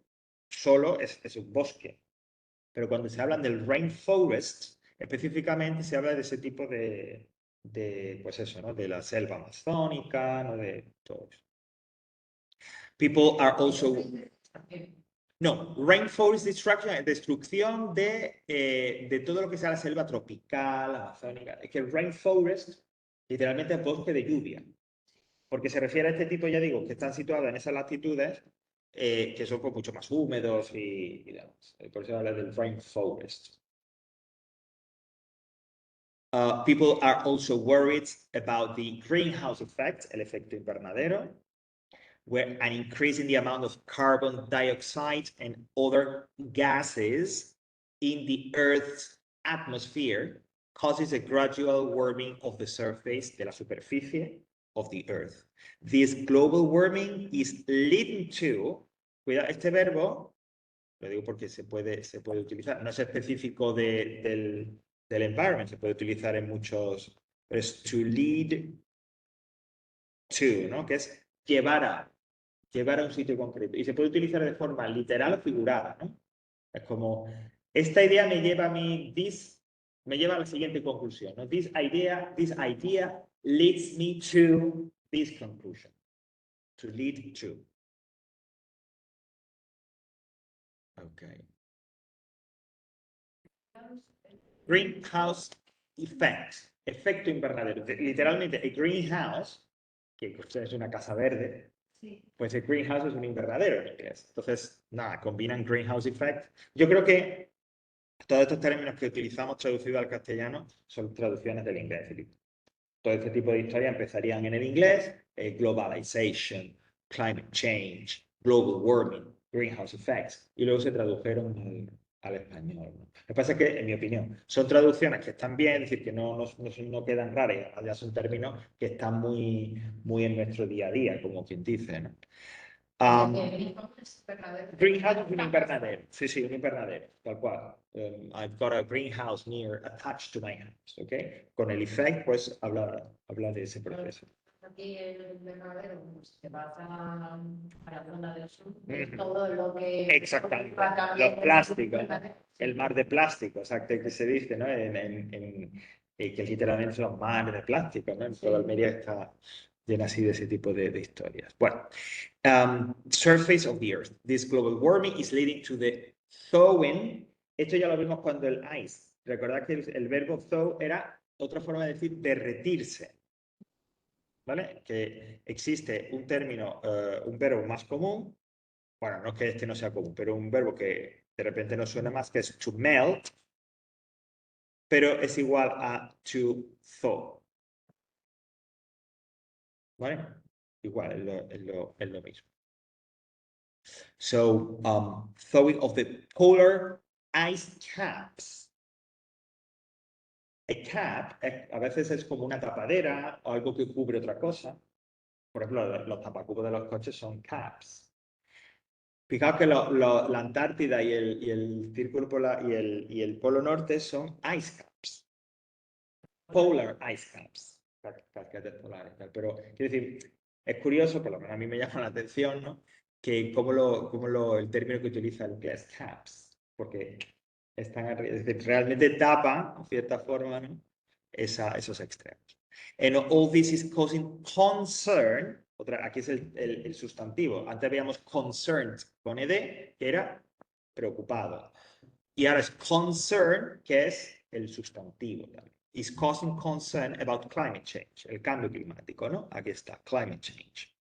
solo es un bosque, pero cuando se habla del rainforest, específicamente se habla de ese tipo pues eso, ¿no? De la selva amazónica, ¿no? De todo eso. People are also... No, rainforest destruction, destrucción de todo lo que sea la selva tropical, amazónica. Es que el rainforest literalmente es bosque de lluvia, porque se refiere a este tipo, ya digo, que están situados en esas latitudes que son pues, mucho más húmedos y demás. Por eso habla del rainforest. People are also worried about the greenhouse effect, el efecto invernadero, where an increase in the amount of carbon dioxide and other gases in the Earth's atmosphere causes a gradual warming of the surface, de la superficie, of the Earth. This global warming is leading to, cuidado, este verbo, lo digo porque se puede utilizar, no es específico del environment, se puede utilizar en muchos, pero es to lead to, ¿no? Que es llevar a un sitio concreto. Y se puede utilizar de forma literal o figurada, ¿no? Es como Esta idea me lleva a mí, me lleva a la siguiente conclusión, ¿no? This idea leads me to this conclusion. To lead to. Okay. Greenhouse effect. Efecto invernadero. Literalmente, el greenhouse, que es una casa verde, Sí. pues el greenhouse es un invernadero en inglés. Entonces, nada, combinan greenhouse effect. Yo creo que todos estos términos que utilizamos traducidos al castellano son traducciones del inglés, Felipe. Todo este tipo de historias empezarían en el inglés, globalization, climate change, global warming, greenhouse effects, y luego se tradujeron al español, ¿no? Lo que pasa es que, en mi opinión, son traducciones que están bien, es decir, que no quedan raras, ya son términos que están muy, muy en nuestro día a día, como quien dice, ¿no? Greenhouse es un invernadero. Sí, sí, un invernadero, tal cual. I've got a greenhouse near attached to my house, ¿ok? Con el effect, pues habla de ese proceso. Aquí el invernadero se pasa a la zona del sur, todo lo que... Exactamente. Los plásticos, ¿no? El mar de plástico, exacto, que se dice, ¿no? Que literalmente son mares de plástico, ¿no? En toda Almería está llena así de ese tipo de historias. Bueno, surface of the earth. This global warming is leading to the thawing. Esto ya lo vimos cuando el ice. Recordad que el verbo thaw era otra forma de decir derretirse. ¿Vale? Que existe un término, un verbo más común. Bueno, no es que este no sea común, pero un verbo que de repente no suena más, que es to melt, pero es igual a to thaw. ¿Vale? Igual, es lo mismo. So, thawing of the polar ice caps. A cap a veces es como una tapadera o algo que cubre otra cosa. Por ejemplo, los tapacubos de los coches son caps. Fijaos que la Antártida y el círculo polar y el polo norte son ice caps. Polar ice caps. Casquetes polares. Pero quiero decir, es curioso, por lo menos a mí me llama la atención, ¿no? Que el término que utiliza el inglés caps, porque están realmente tapan, en cierta forma, ¿no? Esos extremos. And all this is causing concern. Aquí es el sustantivo. Antes veíamos concerned con ed, que era preocupado. Y ahora es concern, que es el sustantivo también. Is causing concern about climate change, el cambio climático, ¿no? Aquí está, climate change.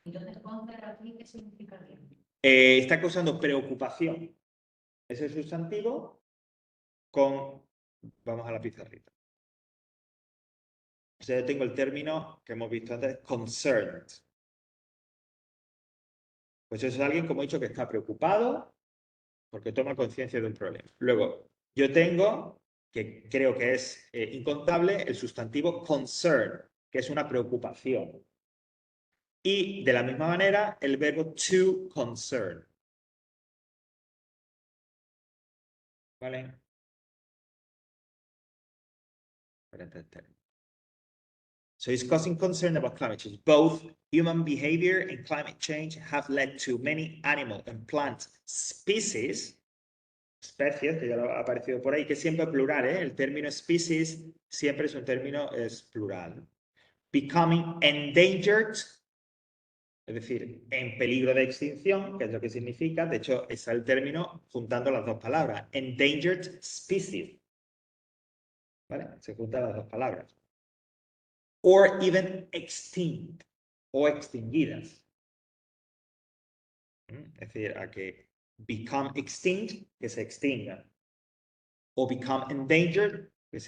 Entonces, concern aquí, ¿qué significaría? Está causando preocupación. Es el sustantivo con... Vamos a la pizarrita. O sea, yo tengo el término que hemos visto antes, concerned. Pues eso es alguien, como he dicho, que está preocupado porque toma conciencia de un problema. Luego, yo tengo, que creo que es incontable, el sustantivo concern, que es una preocupación. Y de la misma manera, el verbo to concern. ¿Vale? So it's causing concern about climate change. Both human behavior and climate change have led to many animal and plant species, especies, que ya lo ha aparecido por ahí, que siempre es plural, ¿eh? El término species siempre es un término plural. Becoming endangered, es decir, en peligro de extinción, que es lo que significa, de hecho, es el término juntando las dos palabras, endangered species. ¿Vale? Se juntan las dos palabras. Or even extinct, o extinguidas. Es decir, a que become extinct, que se extingan. O become endangered, o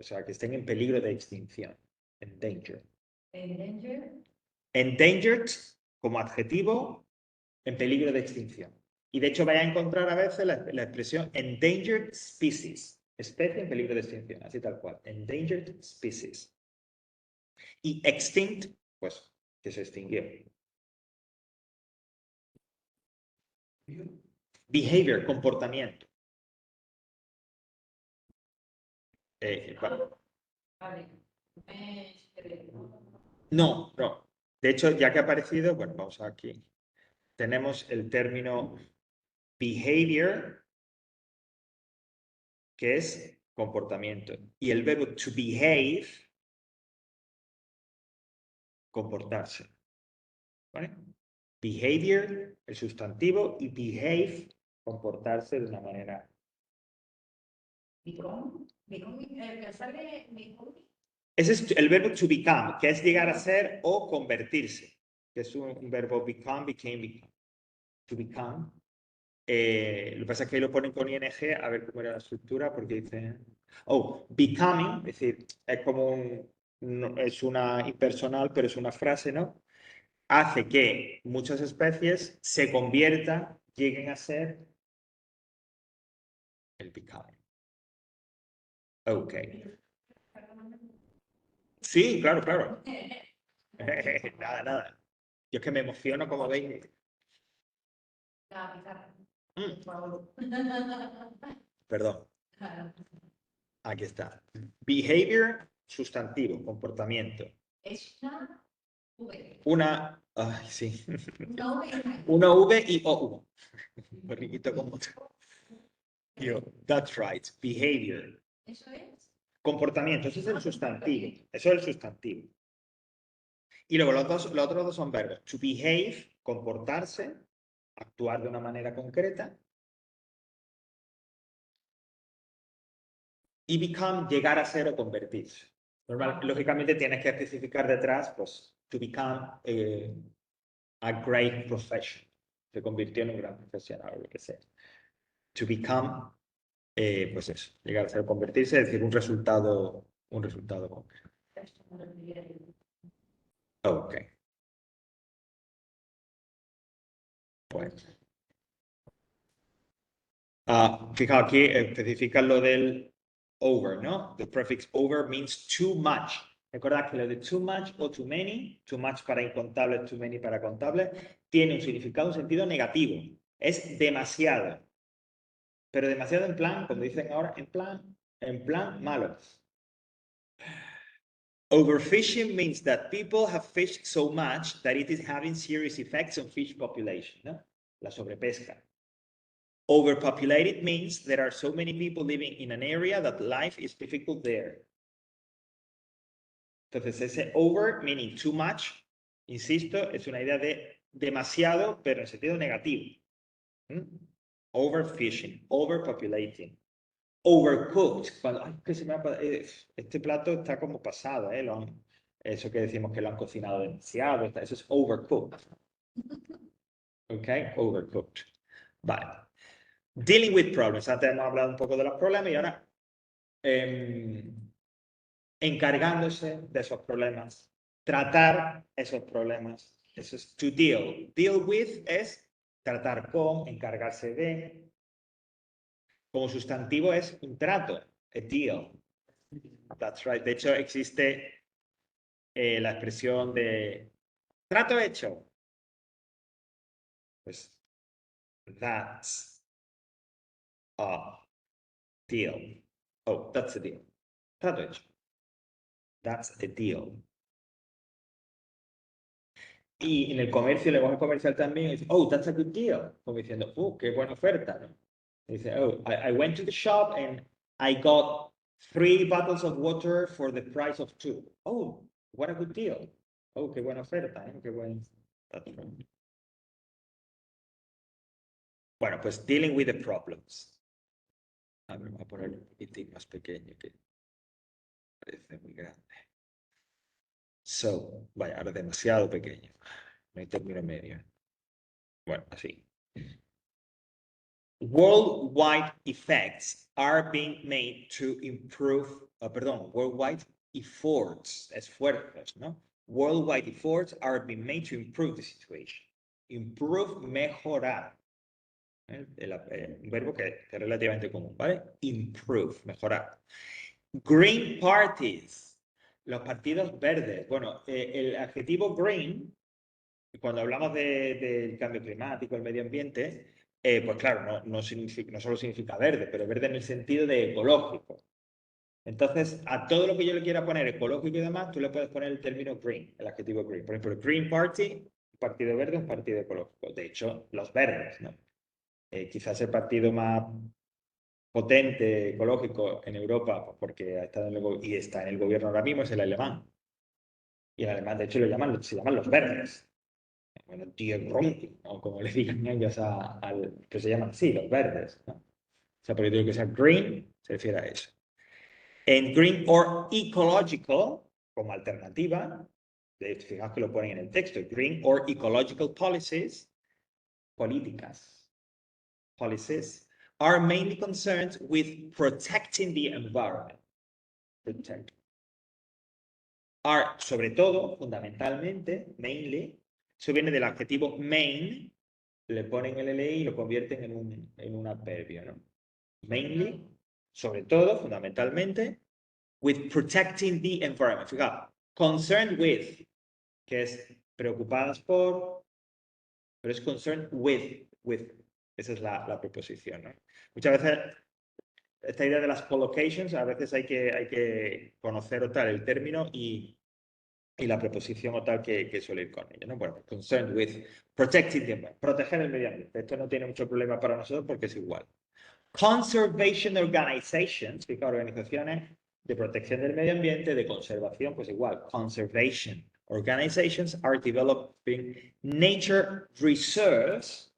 sea, que estén en peligro de extinción. Endangered. Endangered, como adjetivo, en peligro de extinción. Y de hecho vais a encontrar a veces la expresión endangered species, especie en peligro de extinción, así tal cual, endangered species. Y extinct, pues, que se extinguió. Behavior, comportamiento. No, no. De hecho, ya que ha aparecido, bueno, vamos aquí. Tenemos el término behavior, que es comportamiento. Y el verbo to behave, comportarse. ¿Vale? Behavior, el sustantivo, y behave, comportarse de una manera. Ese es el verbo to become, que es llegar a ser o convertirse, que es un verbo become, became, to become. Lo que pasa es que ahí lo ponen con ing, a ver cómo era la estructura, porque dice, oh, becoming, es decir, es como es una impersonal, pero es una frase, ¿no? Hace que muchas especies se conviertan, lleguen a ser el becoming. Ok. Sí, claro, claro. Nada, nada. Yo es que me emociono, como veis. Perdón. Aquí está. Behavior, sustantivo, comportamiento. Es una V. Una. Ay, sí. Una V. Una V y O. Borriquito como otro. Yo, that's right. Behavior. Eso es. Comportamiento, ese es el sustantivo. Eso es el sustantivo. Y luego los otros dos son verbos. To behave, comportarse, actuar de una manera concreta. Y become, llegar a ser o convertirse. Lógicamente tienes que especificar detrás, pues, to become a great professional. Se convirtió en un gran profesional, o lo que sea. To become, pues eso, llegar a ser o convertirse, es decir, un resultado concreto. Ok. Pues. Fijaos aquí, especifica lo del over, ¿no? The prefix over means too much. Recordad que lo de too much o too much para incontable, too many para contable, tiene un significado, un sentido negativo. Es demasiado. Pero demasiado en plan, como dicen ahora, en plan malo. Overfishing means that people have fished so much that it is having serious effects on fish population, ¿no? La sobrepesca. Overpopulated means there are so many people living in an area that life is difficult there. Entonces, ese over, meaning too much, insisto, es una idea de demasiado, pero en sentido negativo. Overfishing, overpopulating, overcooked. Cuando, ay, que se me este plato está como pasado, ¿eh? Eso que decimos que lo han cocinado demasiado, eso es overcooked. ¿Ok? Overcooked. Vale. Dealing with problems. Antes hemos hablado un poco de los problemas y ahora encargándose de esos problemas, tratar esos problemas. Eso es to deal. Deal with es tratar con, encargarse de. Como sustantivo es un trato, a deal. That's right. De hecho, existe la expresión de trato hecho. Pues, that's a deal. Oh, that's a deal. Trato hecho. That's a deal. Y en el comercio, el lenguaje comercial también dice, oh, that's a good deal. Como diciendo, qué buena oferta, ¿no? Dice, oh, I went to the shop and I got 3 bottles of water for the price of 2. Oh, what a good deal. Oh, qué buena oferta, ¿eh? Qué buen. Bueno, pues dealing with the problems. A ver, voy a ponerlo un poquitín más pequeño que parece muy grande. So, vaya, ahora demasiado pequeño. No hay término medio. Bueno, así. Worldwide effects are being made to improve, worldwide esfuerzos, ¿no? Worldwide efforts are being made to improve the situation. Improve, mejorar. Un verbo que es relativamente común, ¿vale? Improve, mejorar. Green parties, los partidos verdes. Bueno, el adjetivo green, cuando hablamos del cambio climático, el medio ambiente, pues claro, no solo significa verde, pero verde en el sentido de ecológico. Entonces, a todo lo que yo le quiera poner ecológico y demás, tú le puedes poner el término green, el adjetivo green. Por ejemplo, Green Party, un partido verde, un partido ecológico. De hecho, los verdes, ¿no? Quizás el partido más potente ecológico en Europa, pues porque ha estado y está en el gobierno ahora mismo, es el alemán. Y el alemán, de hecho, se llaman los verdes. Bueno, Die Grünen, o como le digan ellos que se llaman así, los verdes, ¿no? O sea, porque tiene que ser green, se refiere a eso. En green or ecological, como alternativa, fijaos que lo ponen en el texto, green or ecological policies, políticas, policies, are mainly concerned with protecting the environment. Protect. Are, sobre todo, fundamentalmente, mainly, eso viene del adjetivo main, le ponen el LI y lo convierten en un adverbio, ¿no? Mainly, sobre todo, fundamentalmente, with protecting the environment. Fijaos, concerned with, que es preocupadas por, pero es concerned with. Esa es la preposición, ¿no? Muchas veces, esta idea de las collocations, a veces hay que conocer o tal el término y la preposición o tal que suele ir con ella, ¿no? Bueno, concerned with protecting the environment, proteger el medio ambiente. Esto no tiene mucho problema para nosotros porque es igual. Conservation organizations, organizaciones de protección del medio ambiente, de conservación, pues igual, conservation organizations are developing nature reserves,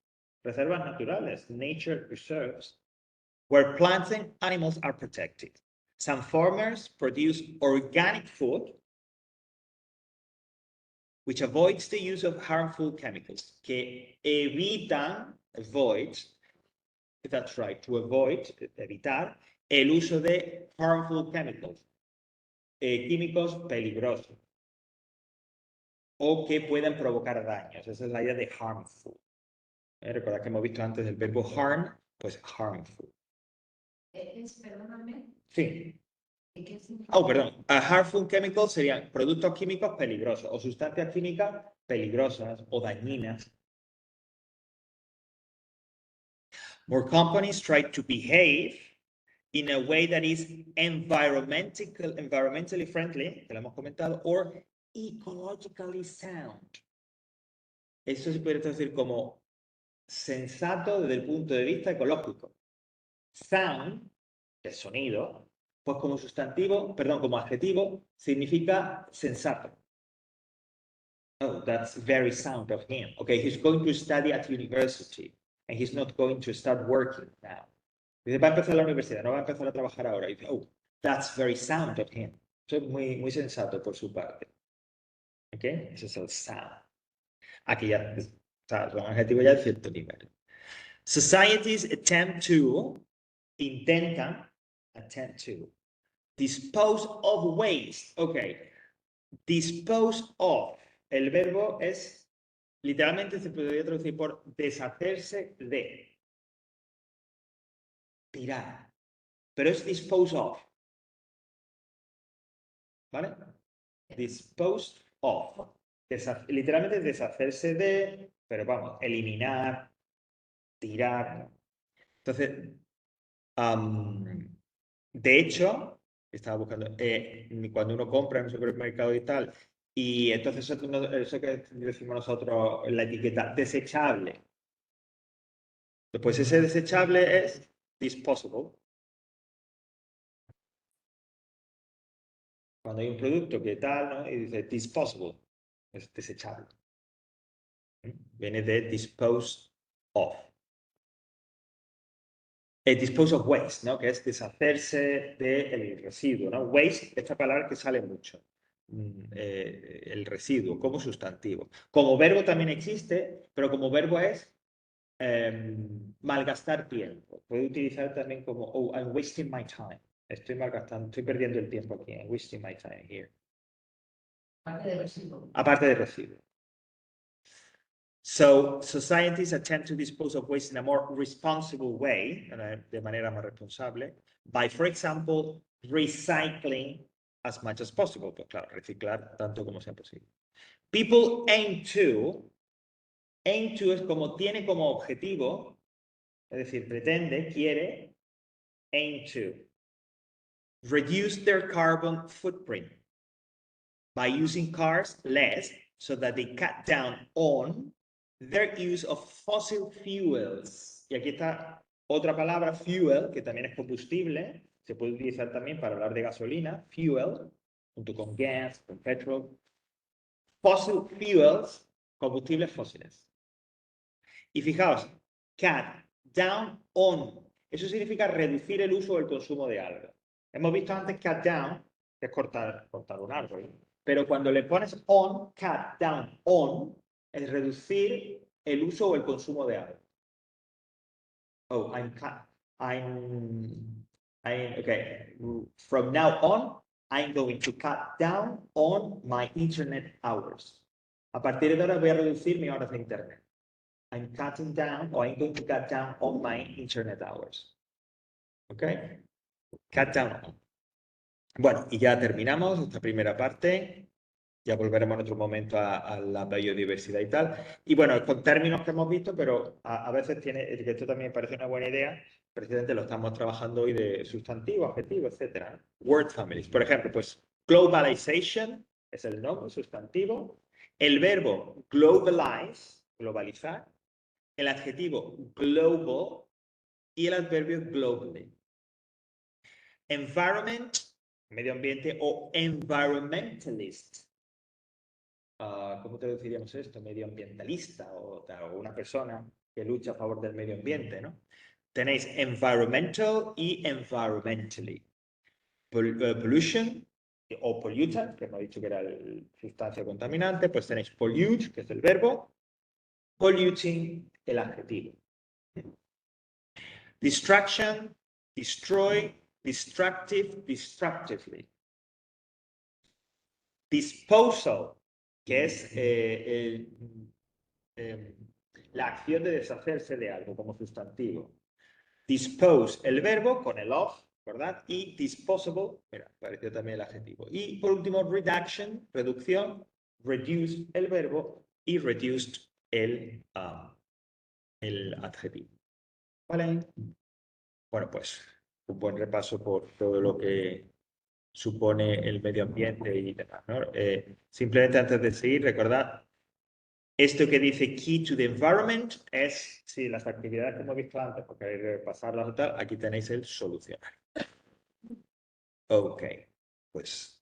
reservas naturales, nature reserves, where plants and animals are protected. Some farmers produce organic food, which avoids the use of harmful chemicals, que evitan, avoid, that's right, to avoid, evitar, el uso de harmful chemicals, químicos peligrosos, o que puedan provocar daños. Esa es la idea de harmful. Recordad que hemos visto antes el verbo harm, pues harmful. Perdóname. Sí. ¿Qué significa? Oh, perdón. Harmful chemicals serían productos químicos peligrosos o sustancias químicas peligrosas o dañinas. More companies try to behave in a way that is environmentally friendly, que lo hemos comentado, or ecologically sound. Eso se puede traducir como sensato desde el punto de vista ecológico. Sound, que es sonido, pues como sustantivo, perdón, como adjetivo, significa sensato. Oh, that's very sound of him. Okay, he's going to study at university and he's not going to start working now. Dice, va a empezar la universidad, no va a empezar a trabajar ahora. Y dice, oh, that's very sound of him. Eso es muy sensato por su parte. ¿Ok? Eso es el sound. Aquí ya, o sea, son adjetivos ya de cierto nivel. Societies intentan dispose of waste. Ok. Dispose of. El verbo es, literalmente se podría traducir por deshacerse de. Tirar. Pero es dispose of. ¿Vale? Dispose of. Literalmente deshacerse de, pero vamos, eliminar, tirar. Entonces, de hecho, estaba buscando, cuando uno compra en un supermercado y tal, y entonces eso que decimos nosotros en la etiqueta, desechable. Después ese desechable es disposable. Cuando hay un producto que tal, ¿no? Y dice disposable, es desechable. Viene de dispose of. Dispose of waste, ¿no? Que es deshacerse del residuo, ¿no? Waste, esta palabra que sale mucho. El residuo como sustantivo. Como verbo también existe, pero como verbo es malgastar tiempo. Puede utilizar también como, oh, I'm wasting my time. Estoy malgastando, estoy perdiendo el tiempo aquí. I'm wasting my time here. Aparte de residuo. Aparte de residuo. So, societies attempt to dispose of waste in a more responsible way, de manera más responsable, by, for example, recycling as much as possible. Pues claro, reciclar tanto como sea posible. People aim to es como tiene como objetivo, es decir, pretende, quiere, aim to reduce their carbon footprint by using cars less so that they cut down on their use of fossil fuels. Y aquí está otra palabra, fuel, que también es combustible. Se puede utilizar también para hablar de gasolina, fuel, junto con gas, con petrol. Fossil fuels, combustibles fósiles. Y fijaos, cut down on. Eso significa reducir el uso o el consumo de algo. Hemos visto antes cut down, que es cortar un árbol. Pero cuando le pones on, cut down on, es reducir el uso o el consumo de algo. Oh, okay. From now on, I'm going to cut down on my internet hours. A partir de ahora voy a reducir mis horas de internet. I'm cutting down, or I'm going to cut down on my internet hours. Okay? Cut down on. Bueno, y ya terminamos esta primera parte. Ya volveremos en otro momento a la biodiversidad y tal. Y bueno, con términos que hemos visto, pero a veces tiene, que esto también parece una buena idea, precisamente lo estamos trabajando hoy de sustantivo, adjetivo, etc. Word families. Por ejemplo, pues globalization es el nombre, sustantivo. El verbo globalize, globalizar. El adjetivo global y el adverbio globally. Environment, medio ambiente, o environmentalist. ¿Cómo traduciríamos esto? Medioambientalista o una persona que lucha a favor del medio ambiente, ¿no? Tenéis environmental y environmentally. Pollution o pollutant, que hemos dicho que era la sustancia contaminante, pues tenéis pollute, que es el verbo, polluting, el adjetivo. Distraction, destroy, destructive, destructively. Disposal, que es la acción de deshacerse de algo como sustantivo. Dispose, el verbo con el of, ¿verdad? Y disposable, mira, apareció también el adjetivo. Y por último, reduction, reducción, reduce, el verbo, y reduced, el adjetivo. ¿Vale? Bueno, pues un buen repaso por todo lo que supone el medio ambiente y demás, ¿no? Simplemente antes de seguir, recordad, esto que dice key to the environment es, sí, las actividades que hemos visto antes, porque hay que repasarlas y tal, aquí tenéis el solucionario. Ok, pues